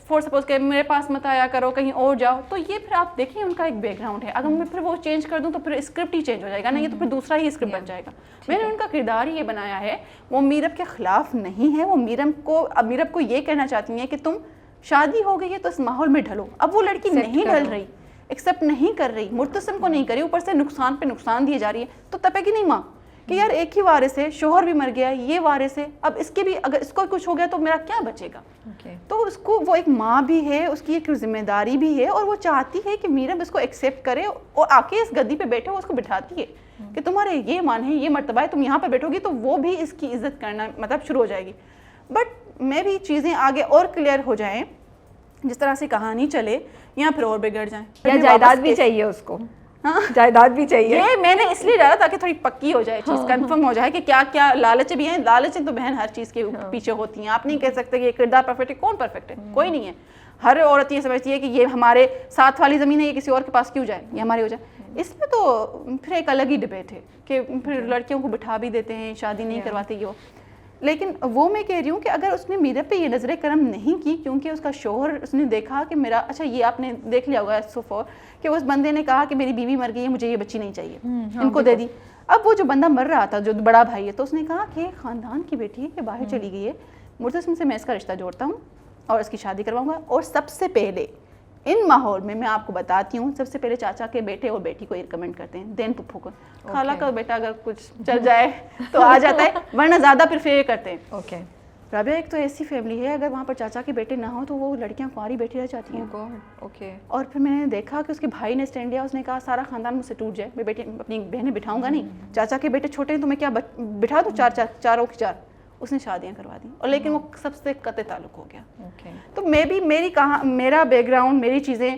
فور سپوز کہ میرے پاس مت آیا کرو, کہیں اور جاؤ, تو یہ پھر آپ دیکھیں ان کا ایک بیک گراؤنڈ ہے. اگر میں پھر وہ چینج کر دوں تو پھر اسکرپٹ ہی چینج ہو جائے گا نا, یہ تو پھر دوسرا ہی اسکرپٹ بن جائے گا. میں نے ان کا کردار یہ بنایا ہے, وہ میرب کے خلاف نہیں ہے, وہ میرب کو یہ کہنا چاہتی ہیں کہ تم شادی ہو گئی ہے تو اس ماحول میں ڈھلو. اب وہ لڑکی نہیں ڈھل رہی, ایکسیپٹ نہیں کر رہی, مرتسم کو نہیں کری, اوپر سے نقصان پہ نقصان دیے جا رہی ہے, تو تپے گی نہیں ماں کہ یار ایک ہی وارث ہے, شوہر بھی مر گیا ہے, یہ وارث ہے, اب اس کے بھی اگر اس کو کچھ ہو گیا تو میرا کیا بچے گا. تو اس کو وہ ایک ماں بھی ہے, اس کی ایک ذمہ داری بھی ہے, اور وہ چاہتی ہے کہ میرب اس کو ایکسیپٹ کرے, اور آ کے اس گدی پہ بیٹھے, وہ اس کو بٹھاتی ہے کہ تمہارے یہ مان ہے, یہ مرتبہ ہے, تم یہاں پہ بیٹھو گی تو وہ بھی اس کی عزت کرنا مطلب شروع ہو جائے گی. بٹ میں بھی چیزیں آگے اور کلیئر ہو جائیں, جس طرح سے کہانی چلے, یا پھر اور بگڑ جائیں. یا جائیداد بھی چاہیے اس کو, جائیداد بھی چاہیے. یہ میں نے اس لیے ڈالا تاکہ تھوڑی پکی ہو جائے چیز, کنفرم ہو جائے کہ کیا کیا لالچ بھی ہیں. لالچیں تو بہن ہر چیز کے پیچھے ہوتی ہیں. آپ نہیں کہہ سکتے کہ یہ کردار پرفیکٹ ہے. کون پرفیکٹ ہے؟ کوئی نہیں ہے. ہر عورت یہ سمجھتی ہے کہ یہ ہمارے ساتھ والی زمین ہے, یہ کسی اور کے پاس کیوں جائے, یہ ہماری ہو جائے. اس میں تو پھر ایک الگ ہی ڈبیٹ ہے کہ پھر لڑکیوں کو بٹھا بھی دیتے ہیں, شادی نہیں کرواتے یہ. لیکن وہ میں کہہ رہی ہوں کہ اگر اس نے میرے پہ یہ نظر کرم نہیں کی, کیونکہ اس کا شوہر, اس نے دیکھا کہ میرا, اچھا یہ آپ نے دیکھ لیا ہوگا سوفور کہ اس بندے نے کہا کہ میری بیوی مر گئی ہے, مجھے یہ بچی نہیں چاہیے, ان کو دے دی. اب وہ جو بندہ مر رہا تھا, جو بڑا بھائی ہے, تو اس نے کہا کہ خاندان کی بیٹی ہے کہ باہر چلی گئی ہے, مرتسم سے میں اس کا رشتہ جوڑتا ہوں اور اس کی شادی کرواؤں گا. اور سب سے پہلے ان ماحول میں آپ کو بتاتی ہوں, سب سے پہلے چاچا کے بیٹے اور بیٹی کو ریکمینڈ کرتے ہیں, دین پپھو کو. خالہ کا بیٹا اگر کچھ چل جائے تو آ جاتا ہے, ورنہ زیادہ پریفر کرتے ہیں. اوکے رابعہ, ایک تو ایسی فیملی ہے اگر وہاں پر چاچا کے بیٹے نہ ہوں تو وہ لڑکیاں کنواری بیٹھی رہ جاتی ہیں. اوکے. اور پھر میں نے دیکھا کہ اس کے بھائی نے اسٹینڈ لیا, اس نے کہا سارا خاندان مجھ سے ٹوٹ جائے, میں بیٹی اپنی بہنیں بٹھاؤں گا نہیں, چاچا کے بیٹے چھوٹے ہیں تو میں کیا بٹھا دوں, چاروں کی چار. اس نے شادیاں کروا دی, اور لیکن وہ سب سے قطع تعلق ہو گیا. تو میں بھی میرا بیک گراؤنڈ, میری چیزیں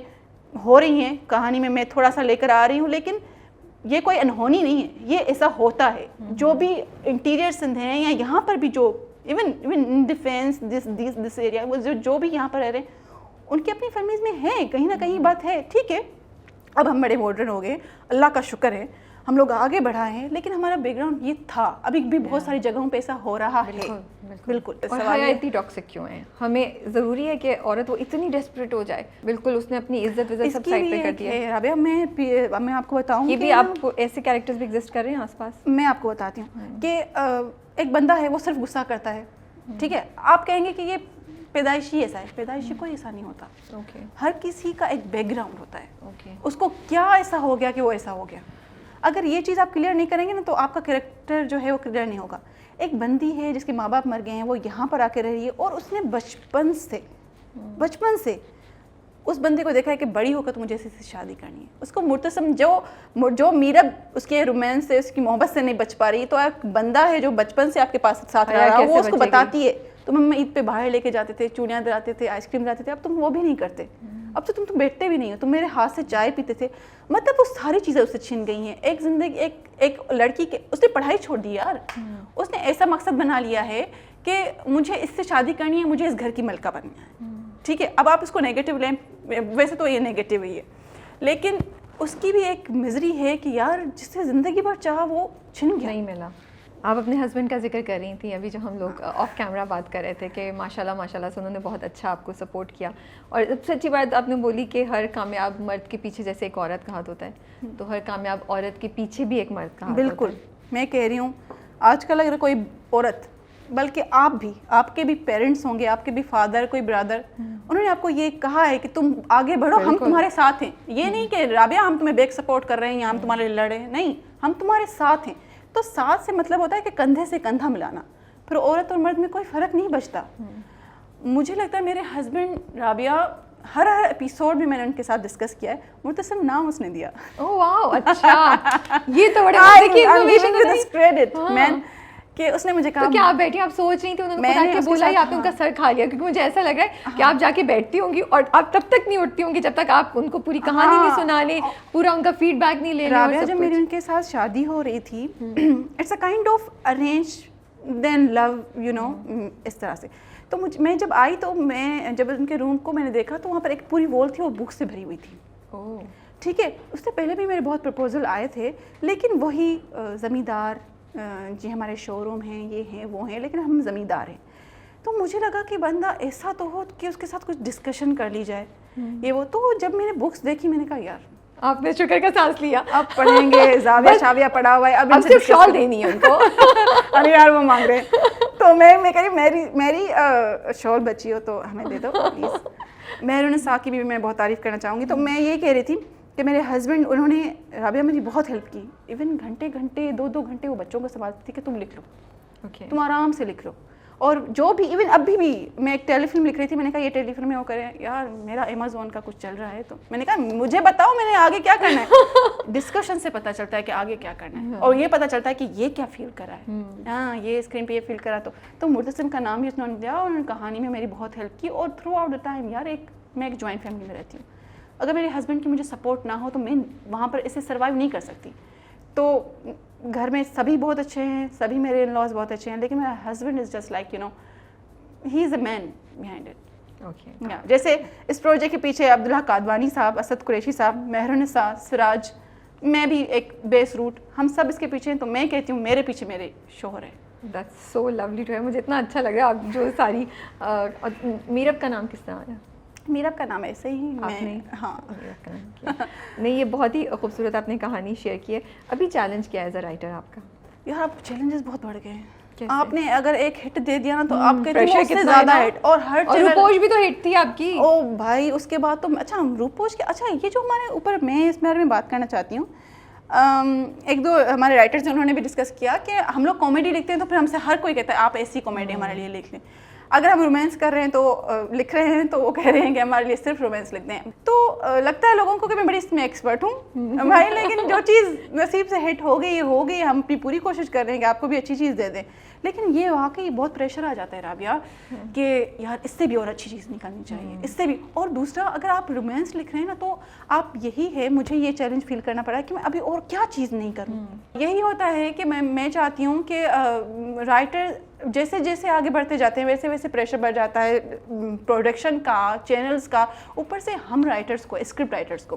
ہو رہی ہیں کہانی میں تھوڑا سا لے کر آ رہی ہوں, لیکن یہ کوئی انہونی نہیں ہے, یہ ایسا ہوتا ہے. جو بھی انٹیریئر سندھ ہیں یا یہاں پر بھی جو even in defence this area, وہ جو بھی یہاں پر رہ رہے ہیں, ان کی اپنی فیملیز میں ہیں کہیں نہ کہیں بات ہے. ٹھیک ہے, اب ہم بڑے ماڈرن ہو گئے, اللہ کا شکر ہے. ہم لوگ آگے بڑھائے ہیں, لیکن ہمارا بیک گراؤنڈ یہ تھا. ابھی بھی بہت ساری جگہوں پہ ایسا ہو رہا ہے. بالکل. اور حیاتی ٹاکسک کیوں ہیں؟ ہمیں ضروری ہے کہ عورت وہ اتنی ڈیسپریٹ ہو جائے, بالکل اس نے اپنی عزت سب سائڈ پہ کر دیا ہے. رابعہ میں آپ کو بتاؤں یہ بھی آپ کو ایسے کیریکٹرز بھی ایگزسٹ کر رہے ہیں آس پاس. میں آپ کو بتاتی ہوں کہ ایک بندہ ہے وہ صرف غصہ کرتا ہے, ٹھیک ہے, آپ کہیں گے کہ یہ پیدائشی ایسا ہے. پیدائشی کوئی ایسا نہیں ہوتا. ہر کسی کا ایک بیک گراؤنڈ ہوتا ہے, اس کو کیا ایسا ہو گیا کہ وہ ایسا ہو گیا. اگر یہ چیز آپ کلیئر نہیں کریں گے نا تو آپ کا کریکٹر جو ہے وہ کلیئر نہیں ہوگا. ایک بندی ہے جس کے ماں باپ مر گئے ہیں, وہ یہاں پر آ کے رہ رہی ہے, اور اس نے بچپن سے اس بندے کو دیکھا ہے کہ بڑی ہو کر تو مجھے اسی سے شادی کرنی ہے. اس کو مرتسم جو میرب اس کے رومانس سے, اس کی محبت سے نہیں بچ پا رہی, تو ایک بندہ ہے جو بچپن سے آپ کے پاس ساتھ رہا ہے, وہ اس کو بتاتی ہے. تم عید پہ باہر لے کے جاتے تھے, چوڑیاں دلاتے تھے, آئس کریم دلاتے تھے, اب تم وہ بھی نہیں کرتے. اب تو تم بیٹھتے بھی نہیں ہو, تم میرے ہاتھ سے چائے پیتے تھے. مطلب وہ ساری چیزیں اس سے چھن گئی ہیں. ایک زندگی ایک لڑکی کے, اس نے پڑھائی چھوڑ دی یار. اس نے ایسا مقصد بنا لیا ہے کہ مجھے اس سے شادی کرنی ہے, مجھے اس گھر کی ملکہ بننا ہے, ٹھیک ہے. اب آپ اس کو نیگیٹو لیں, ویسے تو یہ نیگیٹو ہی ہے, لیکن اس کی بھی ایک مزری ہے کہ یار جس سے زندگی بھر چاہا وہ چھن گیا, نہیں ملا. آپ اپنے ہسبینڈ کا ذکر کر رہی تھیں ابھی, جو ہم لوگ آف کیمرہ بات کر رہے تھے کہ ماشاءاللہ سے انہوں نے بہت اچھا آپ کو سپورٹ کیا. اور سب سے اچھی بات آپ نے بولی کہ ہر کامیاب مرد کے پیچھے جیسے ایک عورت کا ہاتھ ہوتا ہے, تو ہر کامیاب عورت کے پیچھے بھی ایک مرد کا ہاتھ ہوتا ہے. بالکل. میں کہہ رہی ہوں آج کل اگر کوئی عورت, بلکہ آپ بھی, آپ کے بھی پیرنٹس ہوں گے, آپ کے بھی فادر, کوئی برادر, انہوں نے آپ کو یہ کہا ہے کہ تم آگے بڑھو, ہم تمہارے ساتھ ہیں. یہ نہیں کہ رابعہ ہم تمہیں بیک سپورٹ کر رہے ہیں یا ہم تمہارے لیے لڑے ہیں, نہیں, ہم تمہارے ساتھ ہیں. تو ساتھ سے مطلب ہوتا ہے کہ کندھے سے کندھا ملانا. پھر عورت اور مرد میں کوئی فرق نہیں بچتا. مجھے لگتا ہے میرے ہسبینڈ رابعہ, ہر ایپیسوڈ میں نے ان کے ساتھ ڈسکس کیا ہے, مرتسم نام اس نے دیا. اوہ واو, اچھا, یہ تو بڑے مزے کی انفارمیشن ہے کہ اس نے مجھے کہا. تو کیا آپ بیٹھی, آپ سوچ رہی تھی, انہوں نے بتا کے بولا یا آپ نے ان کا سر کھا لیا؟ کیونکہ مجھے ایسا لگ رہا ہے کہ آپ جا کے بیٹھتی ہوں گی اور آپ تب تک نہیں اٹھتی ہوں گی جب تک آپ ان کو پوری کہانی نہیں سنا لیں, پورا ان کا فیڈ بیک نہیں لے لیں. رابعہ جب میری ان کے ساتھ شادی ہو رہی تھی, it's a kind of arrange than love, you know, اس طرح سے. تو میں جب آئی تو میں جب ان کے روم کو میں نے دیکھا تو وہاں پر ایک پوری وال تھی, وہ بک سے بھری ہوئی تھی. ٹھیک ہے, اس سے پہلے بھی میرے بہت پرپوزل آئے تھے, لیکن وہی زمیندار, جی ہمارے شو روم ہیں, یہ ہیں, وہ ہیں, لیکن ہم زمیندار ہیں. تو مجھے لگا کہ بندہ ایسا تو ہو کہ اس کے ساتھ کچھ ڈسکشن کر لی جائے, یہ وہ. تو جب میں نے بکس دیکھی میں نے کہا یار آپ نے شکر کا سانس لیا, اب پڑھیں گے, زاویہ شاویہ پڑھا ہوا ہے, اب صرف شال دینی ہے ان کو. ارے یار وہ مانگ رہے ہیں, تو میں کہہ رہی میری شال بچی ہو تو ہمیں دے دو پلیز. مہرون نساء کی بھی میں بہت تعریف کرنا چاہوں گی. تو میں یہ کہہ رہی تھی کہ میرے ہسبینڈ, انہوں نے رابعہ میری بہت ہیلپ کی. ایون گھنٹے 2 گھنٹے وہ بچوں کو سنبھالتی تھی کہ تم لکھ لو, تم آرام سے لکھ لو. اور جو بھی ایون ابھی بھی میں ایک ٹیلی فلم لکھ رہی تھی, میں نے کہا یہ ٹیلی فلم میں وہ کریں, یار میرا امیزون کا کچھ چل رہا ہے, تو میں نے کہا مجھے بتاؤ میں نے آگے کیا کرنا ہے. ڈسکشن سے پتہ چلتا ہے کہ آگے کیا کرنا ہے, اور یہ پتہ چلتا ہے کہ یہ کیا فیل کرا ہے, ہاں یہ اسکرین پہ یہ فیل کرا. تو مرتسم کا نام بھی انہوں نے دیا, اور انہوں نے کہانی میں میری بہت ہیلپ کی. اور تھرو آؤٹ دا ٹائم یار, میں ایک جوائنٹ فیملی میں رہتی ہوں, اگر میرے ہسبینڈ کی مجھے سپورٹ نہ ہو تو میں وہاں پر اسے سروائیو نہیں کر سکتی. تو گھر میں سبھی بہت اچھے ہیں, سبھی میرے ان لاز بہت اچھے ہیں, لیکن میرا husband is just like, you know, he is a man behind it. جیسے اس پروجیکٹ کے پیچھے عبداللہ قادوانی صاحب, اسد قریشی صاحب, مہر نساء, سراج, میں بھی ایک بیس روٹ, ہم سب اس کے پیچھے ہیں. تو میں کہتی ہوں میرے پیچھے میرے شوہر ہیں. دیٹس سو لولی ٹو ہے, مجھے اتنا اچھا لگ رہا ہے آپ جو ساری. میرب کا نام کس طرح آیا؟ میرب کا نام ایسے ہی آپ نے, ہاں نہیں یہ بہت ہی خوبصورت آپ نے کہانی شیئر کی ہے. ابھی چیلنج کیا ہے ایز اے رائٹر آپ کا؟ یار اب چیلنجز بہت بڑھ گئے ہیں. آپ نے اگر ایک ہٹ دے دیا نا تو آپ کے پریشر کتنا زیادہ ہٹ, اور ہر روپوش بھی تو ہٹ تھی آپ کی. او بھائی اس کے بعد تو اچھا روپوش کے, اچھا یہ جو ہمارے اوپر, میں اس بارے میں بات کرنا چاہتی ہوں. 1-2 ہمارے رائٹرز انہوں نے بھی ڈسکس کیا کہ ہم لوگ کامیڈی لکھتے ہیں تو پھر ہم سے ہر کوئی کہتا ہے آپ ایسی کامیڈی ہمارے لیے لکھ لیں. اگر ہم رومانس کر رہے ہیں تو لکھ رہے ہیں تو وہ کہہ رہے ہیں کہ ہمارے لیے صرف رومانس لکھتے ہیں. تو لگتا ہے لوگوں کو کہ میں بڑی اس میں ایکسپرٹ ہوں بھائی, لیکن جو چیز نصیب سے ہٹ ہو گئی ہو گئی, ہم اپنی پوری کوشش کر رہے ہیں کہ آپ کو بھی اچھی چیز دے دیں. لیکن یہ واقعی بہت پریشر آ جاتا ہے رابعہ کہ یار اس سے بھی اور اچھی چیز نکالنی چاہیے, اس سے بھی. اور دوسرا اگر آپ رومانس لکھ رہے ہیں نا تو آپ, یہی ہے مجھے یہ چیلنج فیل کرنا پڑا کہ میں ابھی اور کیا چیز نہیں کروں. یہی ہوتا ہے کہ میں چاہتی ہوں کہ رائٹر جیسے جیسے آگے بڑھتے جاتے ہیں ویسے ویسے پریشر بڑھ جاتا ہے پروڈکشن کا, چینلز کا, اوپر سے ہم رائٹرز کو, اسکرپٹ رائٹرز کو.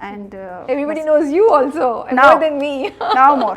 and everybody knows you also more than me. now more.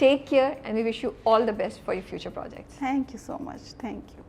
take care and we wish you all the best for your future projects. Thank you so much. Thank you.